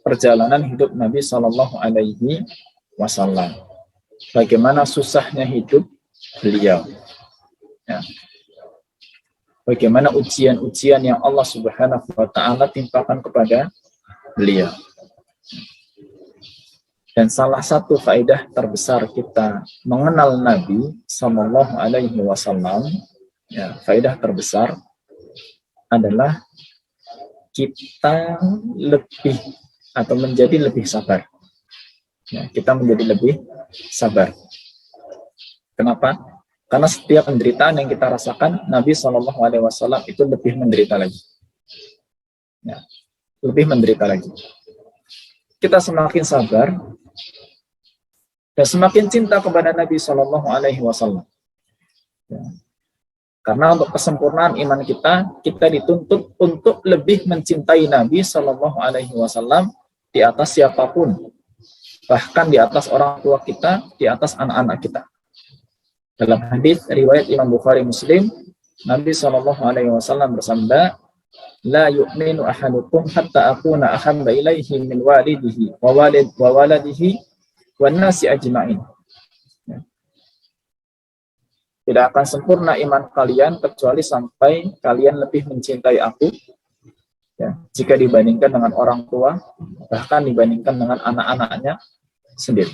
perjalanan hidup Nabi Shallallahu Alaihi Wasallam, bagaimana susahnya hidup beliau, ya. Bagaimana ujian-ujian yang Allah Subhanahu Wa Taala timpakan kepada beliau. Dan salah satu faedah terbesar kita mengenal Nabi Shallallahu Alaihi Wasallam, ya, faedah terbesar adalah kita lebih atau menjadi lebih sabar. Ya, kita menjadi lebih sabar. Kenapa? Karena setiap penderitaan yang kita rasakan, Nabi SAW itu lebih menderita lagi. Ya, lebih menderita lagi. Kita semakin sabar dan semakin cinta kepada Nabi SAW. Ya. Karena untuk kesempurnaan iman kita dituntut untuk lebih mencintai Nabi SAW di atas siapapun, bahkan di atas orang tua kita, di atas anak-anak kita. Dalam hadis riwayat Imam Bukhari Muslim, Nabi SAW bersabda, la yu'minu ahadukum hatta akuna ahabba ilaihi min walidihi wa waladihi wan nasi ajma'in. Tidak akan sempurna iman kalian kecuali sampai kalian lebih mencintai aku, ya, jika dibandingkan dengan orang tua, bahkan dibandingkan dengan anak-anaknya sendiri.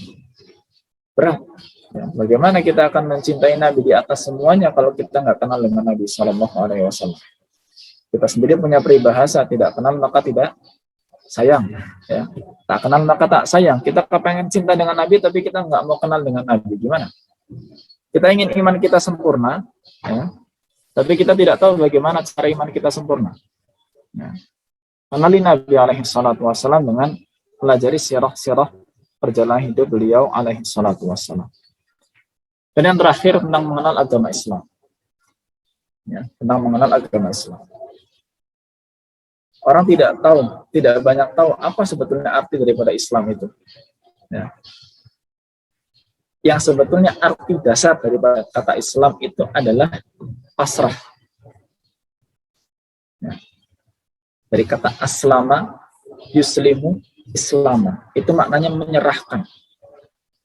Berat. Ya, bagaimana kita akan mencintai Nabi di atas semuanya kalau kita nggak kenal dengan Nabi SAW? Kita sendiri punya peribahasa, tidak kenal maka tidak sayang. Ya. Tak kenal maka tak sayang. Kita kepengen cinta dengan Nabi, tapi kita nggak mau kenal dengan Nabi. Gimana? Kita ingin iman kita sempurna, ya, tapi kita tidak tahu bagaimana cara iman kita sempurna. Ya. Kenali Nabi SAW dengan pelajari sirah-sirah perjalanan hidup beliau SAW. Dan yang terakhir tentang mengenal agama Islam. Ya, tentang mengenal agama Islam. Orang tidak banyak tahu apa sebetulnya arti daripada Islam itu. Ya. Yang sebetulnya arti dasar daripada kata Islam itu adalah pasrah. Ya. Dari kata aslama, yuslimu, islama. Itu maknanya menyerahkan.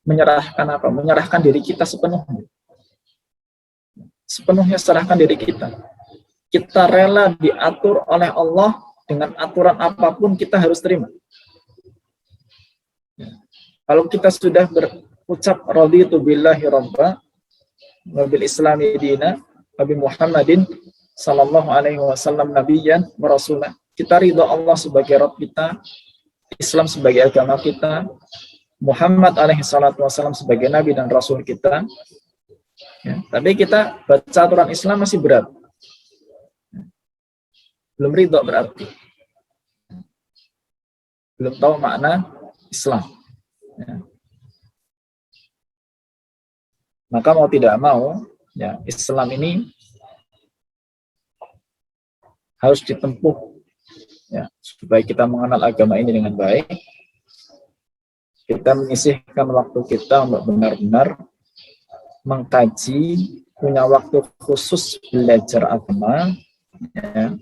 Menyerahkan apa? Menyerahkan diri kita sepenuhnya. Sepenuhnya serahkan diri kita. Kita rela diatur oleh Allah dengan aturan apapun kita harus terima. Kalau kita sudah berucap raditu billahi rabba wa bil islami dina wa bi Muhammadin sallallahu alaihi wasallam nabiyyan wa rasulah. Kita ridha Allah sebagai Rabb kita, Islam sebagai agama kita, Muhammad alaihi salatu wasallam sebagai nabi dan rasul kita. Ya, tapi kita baca aturan Islam masih berat. Belum ridho berarti. Belum tahu makna Islam. Ya. Maka mau tidak mau, ya, Islam ini harus ditempuh, ya, supaya kita mengenal agama ini dengan baik. Kita menyisihkan waktu kita untuk benar-benar mengkaji, punya waktu khusus belajar agama, ya.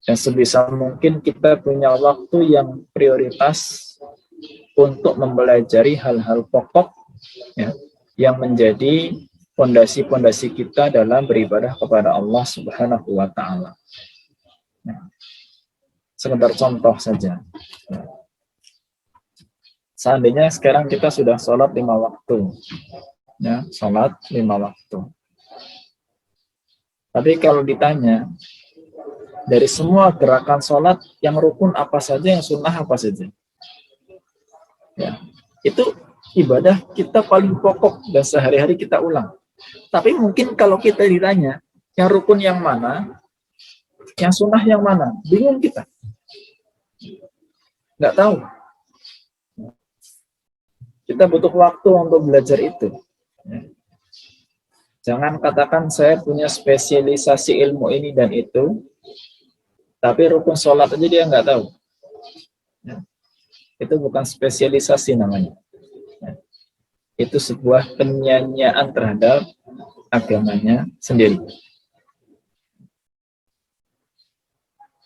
Dan sebisa mungkin kita punya waktu yang prioritas untuk mempelajari hal-hal pokok, ya, yang menjadi fondasi-fondasi kita dalam beribadah kepada Allah Subhanahu wa Ta'ala. Ya. Sekedar contoh saja. Ya. Seandainya sekarang kita sudah sholat 5 waktu, ya, sholat 5 waktu. Tapi kalau ditanya, dari semua gerakan sholat, yang rukun apa saja, yang sunnah apa saja, ya, itu ibadah kita paling pokok dan sehari-hari kita ulang. Tapi mungkin kalau kita ditanya, yang rukun yang mana, yang sunnah yang mana, bingung kita, nggak tahu. Kita butuh waktu untuk belajar itu. Jangan katakan saya punya spesialisasi ilmu ini dan itu, tapi rukun sholat aja dia nggak tahu. Itu bukan spesialisasi namanya. Itu sebuah penyanyian terhadap agamanya sendiri.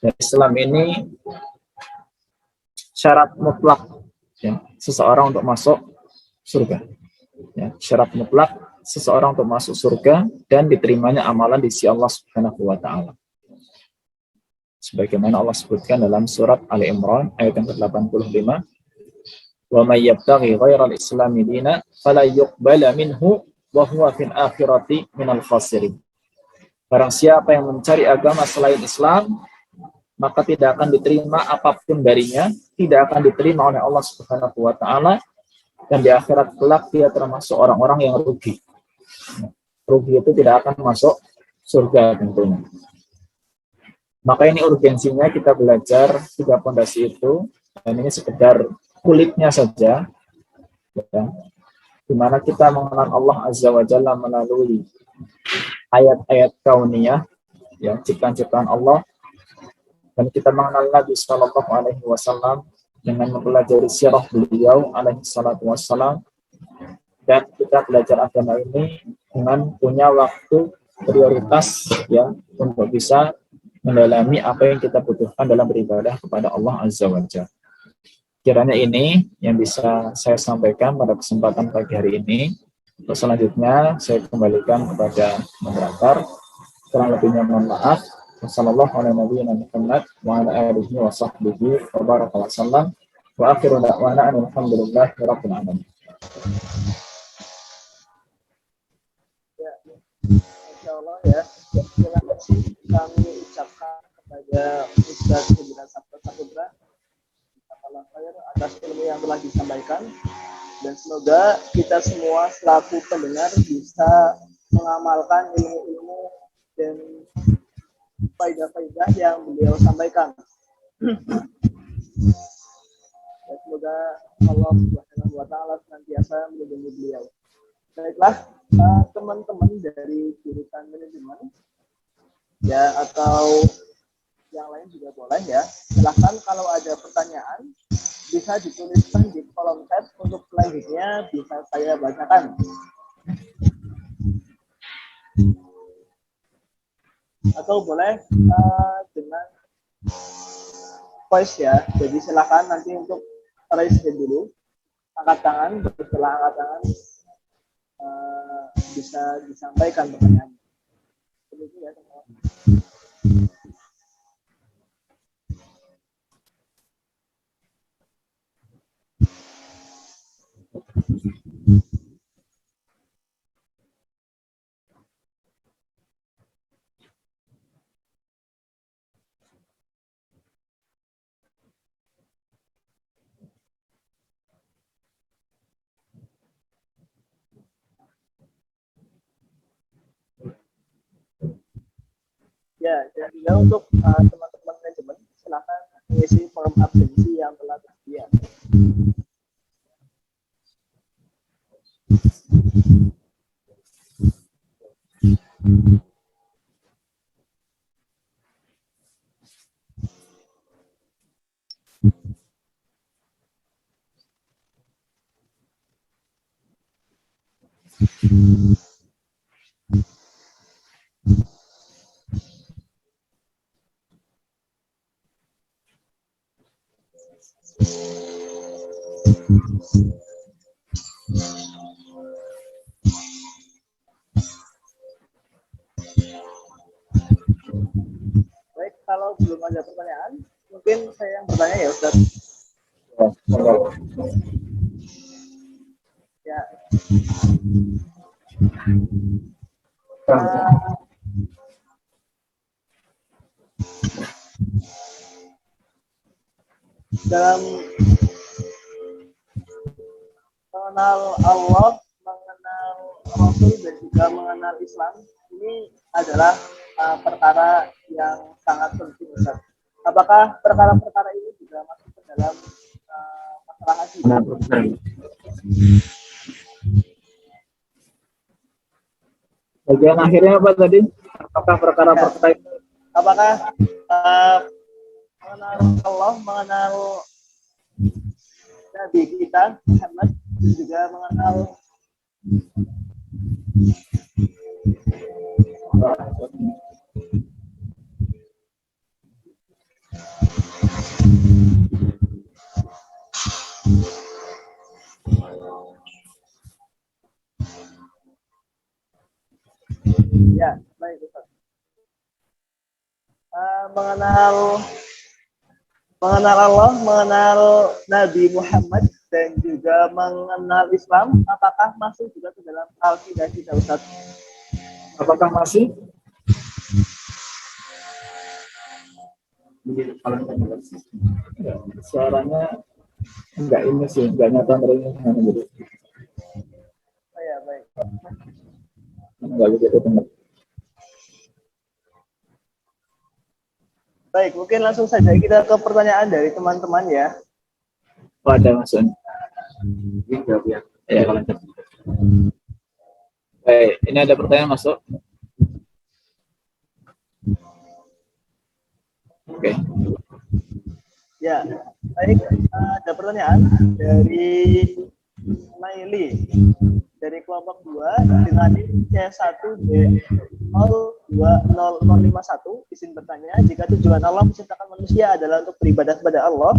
Dan Islam ini syarat mutlak, ya, seseorang untuk masuk surga. Ya, syarat mutlak seseorang untuk masuk surga dan diterimanya amalan di sisi Allah Subhanahu wa Ta'ala. Sebagaimana Allah sebutkan dalam surat Ali Imran ayat yang ke-85, "Wa may yabtaghi ghairal islami dina fala yuqbala minhu wa huwa fil akhirati minal khasirin." Barang siapa yang mencari agama selain Islam, maka tidak akan diterima apapun darinya, tidak akan diterima oleh Allah Subhanahu wa Ta'ala, dan di akhirat kelak dia termasuk orang-orang yang rugi. Rugi itu tidak akan masuk surga tentunya. Maka ini urgensinya kita belajar 3 fondasi itu, dan ini sekedar kulitnya saja, ya, di mana kita mengenal Allah Azza wa Jalla melalui ayat-ayat kauniyah, ya, ciptaan-ciptaan Allah, dan kita mengenal Nabi Sallallahu Alaihi Wasallam dengan mempelajari sirah beliau alaihi salatu wassalam, dan kita belajar agama ini dengan punya waktu prioritas ya untuk bisa mendalami apa yang kita butuhkan dalam beribadah kepada Allah Azza wa Jalla. Kiranya ini yang bisa saya sampaikan pada kesempatan pagi hari ini. Untuk selanjutnya saya kembalikan kepada moderator. Kurang lebihnya mohon maaf. Wassalamualaikum warahmatullahi wabarakatuh. Wa akhiru da'wana alhamdulillahi rabbil alamin. Ya, Insya Allah ya. Terima kasih kami ucapkan kepada Ustaz Ibnu Sabta Saputra atas ilmu yang telah disampaikan, dan semoga kita semua selaku pendengar bisa mengamalkan ilmu-ilmu dan faedah-faedah yang beliau sampaikan. Dan semoga Allah Subhanahu wa taala senantiasa melindungi beliau. Baiklah, teman-teman dari jurusan manajemen ya, atau yang lain juga boleh ya. Silahkan kalau ada pertanyaan bisa dituliskan di kolom chat, untuk selanjutnya bisa saya bacakan. Atau boleh dengan voice ya. Jadi silahkan nanti untuk raise hand dulu, angkat tangan, setelah angkat tangan bisa disampaikan pertanyaan. Begitu ya teman-teman. Ya, dan juga untuk teman-teman manajemen silakan mengisi form absensi yang telah tersedia. Baik, kalau belum ada pertanyaan, mungkin saya yang bertanya ya Ustaz. Ya. Dalam mengenal Allah, mengenal Rasul, dan juga mengenal Islam, ini adalah perkara yang sangat penting, Ustaz. Apakah perkara-perkara ini juga masuk ke dalam masalah haji? Bagian akhirnya apa tadi? Apakah perkara-perkara itu? Apakah mengenal Allah, mengenal Nabi kita Muhammad, dan juga mengenal ya, baik Ustaz. Mengenal Allah, mengenal Nabi Muhammad, dan juga mengenal Islam, apakah masuk juga ke dalam akidah kita, Ustaz? Apakah masih? Ya, suaranya enggak ini sih, enggak nyata mereka gitu. Oh ya, baik. Enggak begitu dengar. Baik, mungkin langsung saja kita ke pertanyaan dari teman-teman ya. Oh, ada masuk. Ya. Baik, ini ada pertanyaan masuk. Oke. Ya, baik. Ada pertanyaan dari Naili dari kelompok 2 dengan NIM C1B020051 izin bertanya, jika tujuan Allah menciptakan manusia adalah untuk beribadah kepada Allah,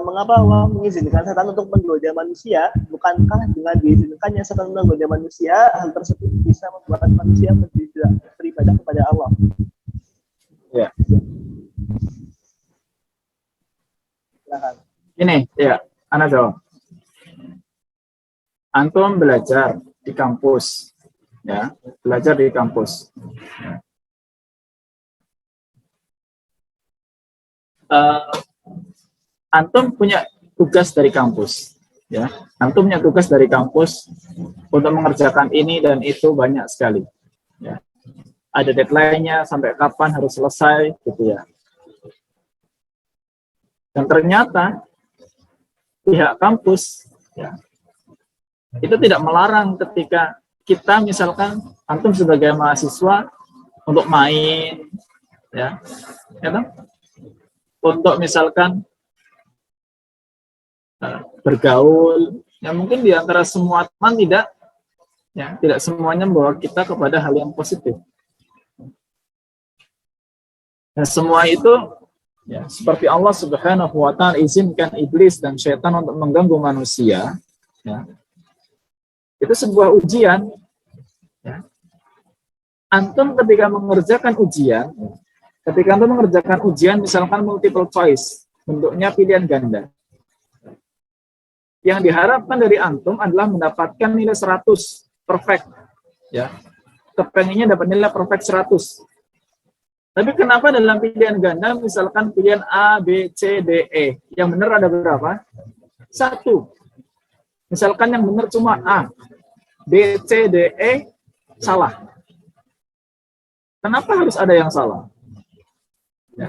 mengapa Allah mengizinkan setan untuk menggoda manusia? Bukankah dengan diizinkannya setan menggoda manusia, hal tersebut bisa membuat manusia beribadah kepada Allah? Ya. Silakan. Ini, ya, Ana jawab. Antum belajar di kampus, ya, belajar di kampus. Antum punya tugas dari kampus, ya. Antum punya tugas dari kampus untuk mengerjakan ini dan itu banyak sekali, ya. Ada deadline-nya sampai kapan harus selesai, gitu ya. Dan ternyata pihak kampus, ya, itu tidak melarang ketika kita misalkan antum sebagai mahasiswa untuk main, ya, untuk misalkan bergaul, ya mungkin di antara semua teman tidak, ya, tidak semuanya membawa kita kepada hal yang positif. Dan semua itu, ya, seperti Allah Subhanahu wa Ta'ala izinkan iblis dan syaitan untuk mengganggu manusia, ya. Itu sebuah ujian, ya. Antum ketika mengerjakan ujian, misalkan multiple choice, bentuknya pilihan ganda. Yang diharapkan dari antum adalah mendapatkan nilai 100, perfect, ya. Kepengennya dapat nilai perfect 100. Tapi kenapa dalam pilihan ganda, misalkan pilihan A, B, C, D, E, yang benar ada berapa? 1. Misalkan yang benar cuma A, B, C, D, E, salah. Kenapa harus ada yang salah? Ya.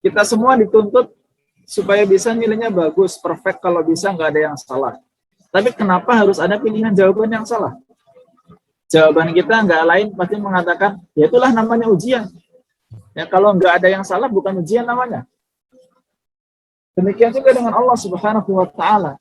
Kita semua dituntut supaya bisa nilainya bagus, perfect, kalau bisa nggak ada yang salah. Tapi kenapa harus ada pilihan jawaban yang salah? Jawaban kita nggak lain pasti mengatakan, ya itulah namanya ujian. Ya, kalau nggak ada yang salah, bukan ujian namanya. Demikian juga dengan Allah Subhanahu wa Ta'ala.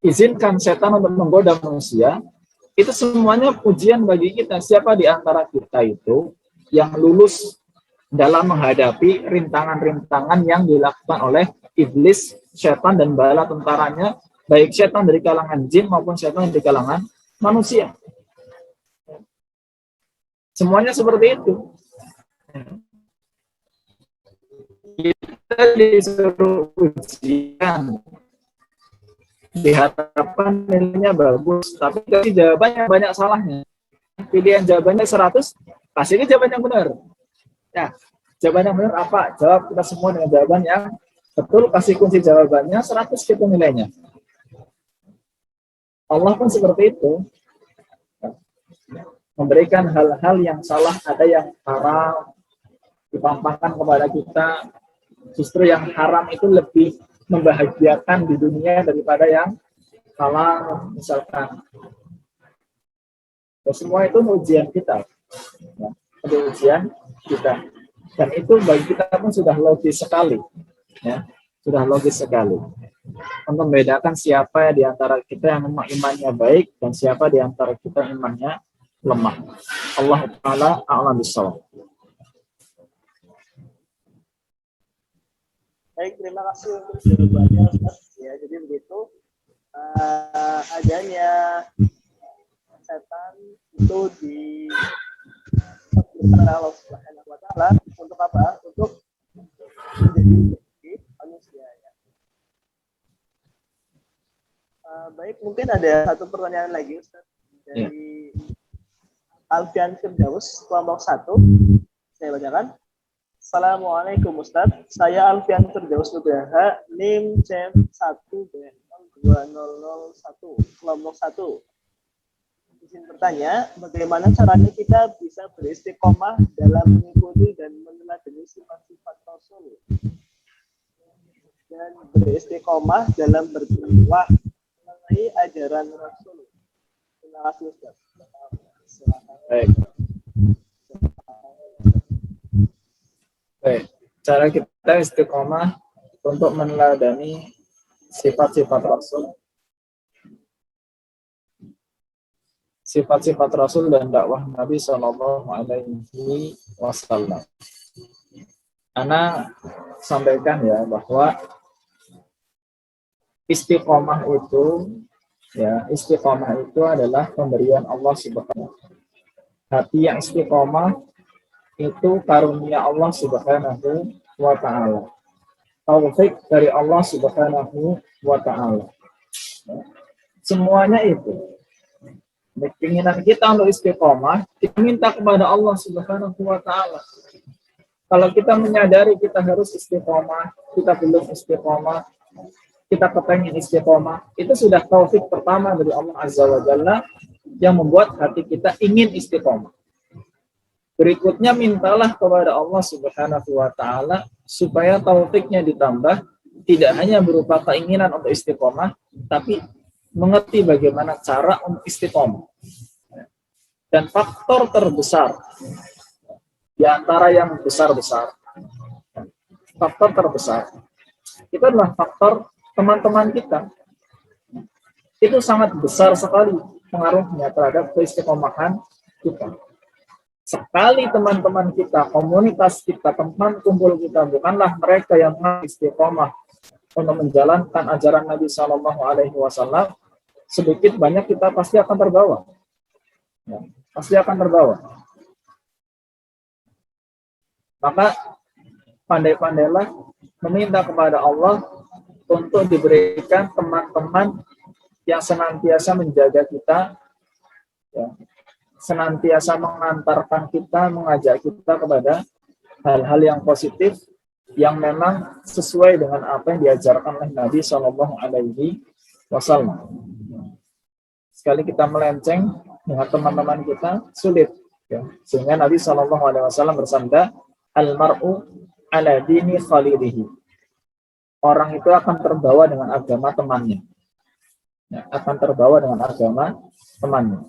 Izinkan setan untuk menggoda manusia, itu semuanya ujian bagi kita. Siapa di antara kita itu yang lulus dalam menghadapi rintangan-rintangan yang dilakukan oleh iblis, setan, dan bala tentaranya, baik setan dari kalangan jin maupun setan dari kalangan manusia. Semuanya seperti itu. Kita disuruh ujian, diharapkan nilainya bagus, tapi kasih jawabannya banyak salahnya. Pilihan jawabannya 100, kasih jawaban yang benar. Ya, jawaban yang benar apa? Jawab kita semua dengan jawaban yang betul, kasih kunci jawabannya 100 gitu nilainya. Allah pun seperti itu. Memberikan hal-hal yang salah, ada yang haram, dipampangkan kepada kita. Justru yang haram itu lebih membahagiakan di dunia daripada yang halal, misalkan. Ya, semua itu ujian kita, ya, ujian kita, dan itu bagi kita pun sudah logis sekali, ya, sudah logis sekali untuk membedakan siapa di antara kita yang memang imannya baik dan siapa di antara kita imannya lemah. Allah Ta'ala a'lam bishawab. Baik, terima kasih untuk jawabannya, Ustaz. Ya, jadi begitu. Adanya setan itu di Allah Subhanahu wa Ta'ala untuk apa? Untuk menjadi manusia, ya. Baik, mungkin ada satu pertanyaan lagi, Ustaz, dari Alfian Firdaus, kelompok 1. Saya bacakan. Assalamualaikum Ustaz, saya Alfian Firdaus Nugraha, NIM C1B2001, kelompok 1. Izin bertanya, bagaimana caranya kita bisa beristiqomah dalam mengikuti dan meneladani sifat-sifat Rasul dan beristiqomah dalam berdakwah mengenai ajaran Rasul. Terima kasih Ustaz. Baik. Baik, cara kita istiqomah untuk meneladani sifat-sifat Rasul, sifat-sifat Rasul dan dakwah Nabi Shallallahu Alaihi Wasallam. Ana sampaikan ya bahwa istiqomah itu adalah pemberian Allah Subhanahu. Hati yang istiqomah itu karunia Allah Subhanahu wa taala. Taufik dari Allah Subhanahu wa taala. Semuanya itu. Keinginan kita untuk istiqomah, kita minta kepada Allah Subhanahu wa taala. Kalau kita menyadari kita harus istiqomah, kita belum istiqomah, kita kepengen istiqomah, itu sudah taufik pertama dari Allah Azza wa Jalla yang membuat hati kita ingin istiqomah. Berikutnya mintalah kepada Allah Subhanahu wa taala supaya taufiknya ditambah, tidak hanya berupa keinginan untuk istiqomah, tapi mengerti bagaimana cara untuk istiqomah. Dan faktor terbesar di antara yang besar-besar, faktor terbesar itu adalah faktor teman-teman kita. Itu sangat besar sekali pengaruhnya terhadap keistiqomahan kita. Sekali teman-teman kita, komunitas kita, teman kumpul kita bukanlah mereka yang istiqomah untuk menjalankan ajaran Nabi Shallallahu Alaihi Wasallam, sedikit banyak kita pasti akan terbawa. Ya, pasti akan terbawa. Maka pandai-pandailah meminta kepada Allah untuk diberikan teman-teman yang senantiasa menjaga kita, ya, senantiasa mengantarkan kita, mengajak kita kepada hal-hal yang positif, yang memang sesuai dengan apa yang diajarkan oleh Nabi Shallallahu Alaihi Wasallam. Sekali kita melenceng dengan teman-teman kita, sulit. Ya. Sehingga Nabi Shallallahu Alaihi Wasallam bersabda, Al-mar'u ala dini khalilihi. Orang itu akan terbawa dengan agama temannya. Ya, akan terbawa dengan agama temannya.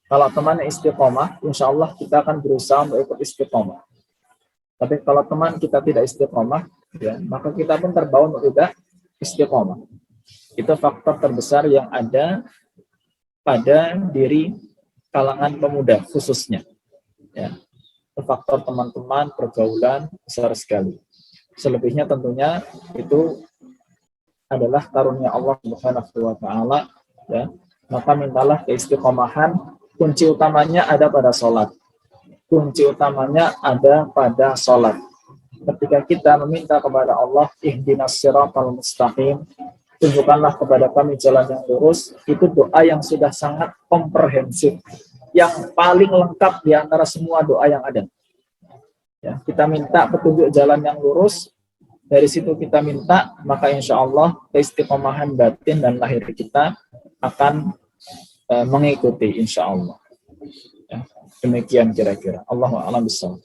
Kalau temannya istiqomah, insya Allah kita akan berusaha untuk ikut istiqomah. Tapi kalau teman kita tidak istiqomah, ya, maka kita pun terbawa untuk tidak istiqomah. Itu faktor terbesar yang ada pada diri kalangan pemuda khususnya. Ya. Faktor teman-teman, pergaulan besar sekali. Selebihnya tentunya itu adalah karunia Allah Subhanahu wa taala, ya. Maka mintalah keistiqomahan, kunci utamanya ada pada salat. Kunci utamanya ada pada salat. Ketika kita meminta kepada Allah, ihdinas siratal mustaqim, tunjukkanlah kepada kami jalan yang lurus, itu doa yang sudah sangat komprehensif, yang paling lengkap di antara semua doa yang ada. Ya, kita minta petunjuk jalan yang lurus, dari situ kita minta, maka insya Allah keistiqomahan batin dan lahir kita akan mengikuti insya Allah. Ya, demikian kira-kira. Allahu a'lam bishawab.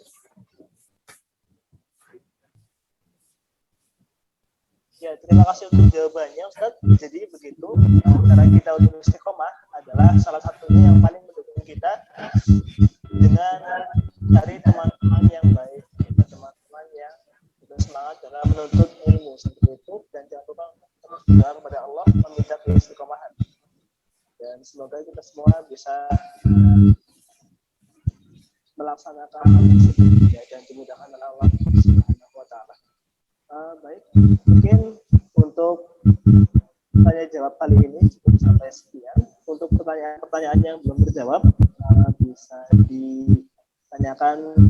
Ya, terima kasih untuk jawabannya, Ustaz. Jadi begitu, cara kita untuk istiqomah adalah salah satunya yang paling mendukung kita dengan cari teman-teman yang baik, teman-teman yang bersemangat dalam menuntut ilmu seperti itu, dan jangan lupa terus berdoa kepada Allah meminta keistiqomahan. Dan semoga kita semua bisa melaksanakan hal tersebut, ya, dan dimudahkan oleh Allah Subhanahu wa taala. Baik, mungkin untuk tanya jawab kali ini cukup sampai sekian. Untuk pertanyaan-pertanyaan yang belum terjawab bisa ditanyakan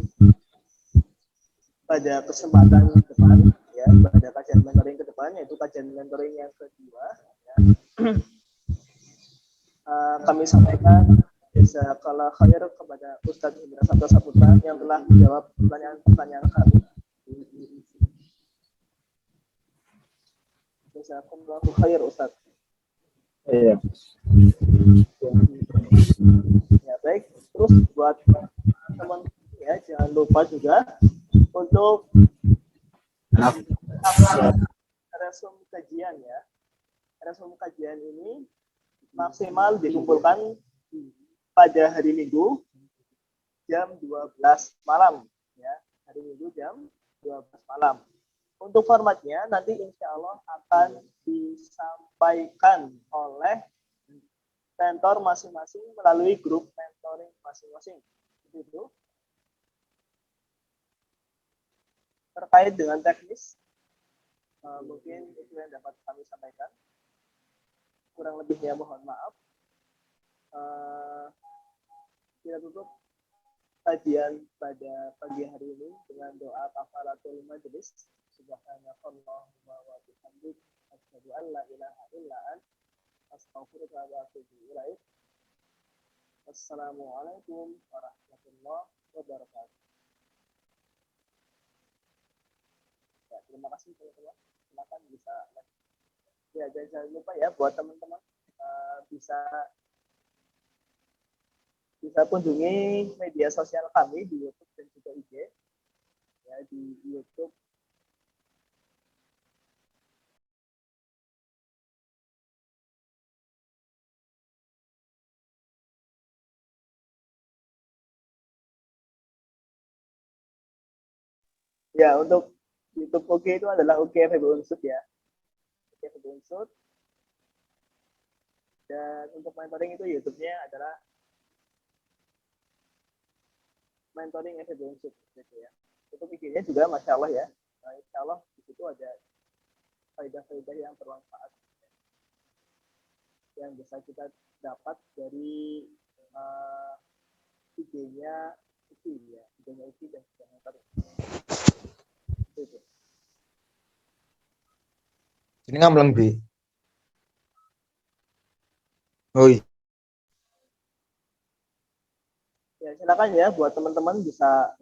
pada kesempatan depan, ya, pada kajian mentoring ke depan, yaitu kajian mentoring yang kedua. Ya. Kami sampaikan jazakallahu khair kepada Ustadz Indra Sabto Saputra yang telah menjawab pertanyaan-pertanyaan kami. Jazakallahu khair, Ustaz. Iya. Ya, baik. Terus buat teman ya, jangan lupa juga untuk resum kajian, ya. Resum kajian ini maksimal dikumpulkan pada hari Minggu jam 12 malam, ya. Hari Minggu jam 12 malam. Untuk formatnya nanti insya Allah akan disampaikan disampaikan oleh mentor masing-masing melalui grup mentoring masing-masing. Begitu. Terkait dengan teknis, mungkin itu yang dapat kami sampaikan. Kurang lebihnya mohon maaf. Kita tutup kajian pada pagi hari ini dengan doa kafaratul majlis. Subhanakallahumma wa bihamdik asyhadu an la ilaha illa anta astaghfiruka wa atubu ilaik. Wassalamualaikum warahmatullahi wabarakatuh. Ya, terima kasih teman-teman. Silakan bisa. Ya, jangan lupa ya buat teman-teman bisa kunjungi media sosial kami di YouTube dan juga IG. Ya, di YouTube ya, untuk YouTube OK itu adalah OK FEB Unsud ya. OK FEB Unsud. Dan untuk mentoring itu YouTube-nya adalah mentoring FEB Unsud gitu ya. Untuk IG-nya juga Masya Allah ya. Nah, Insya Allah di situ ada faedah-faedah yang bermanfaat yang bisa kita dapat dari IG-nya Uki ya, IG-nya Uki dan juga mentoring. Itu. Ini ngamlang bi. Oi. Ya, silakan ya buat teman-teman bisa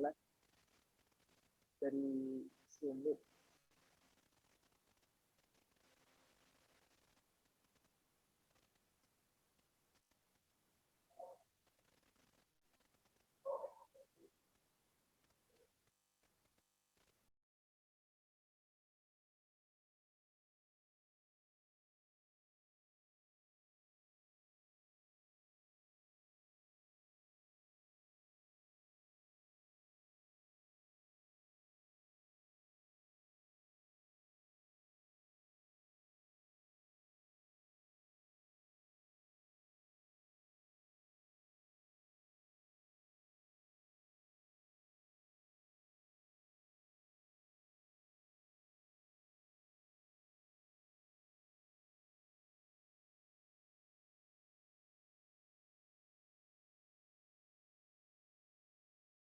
dari Zoom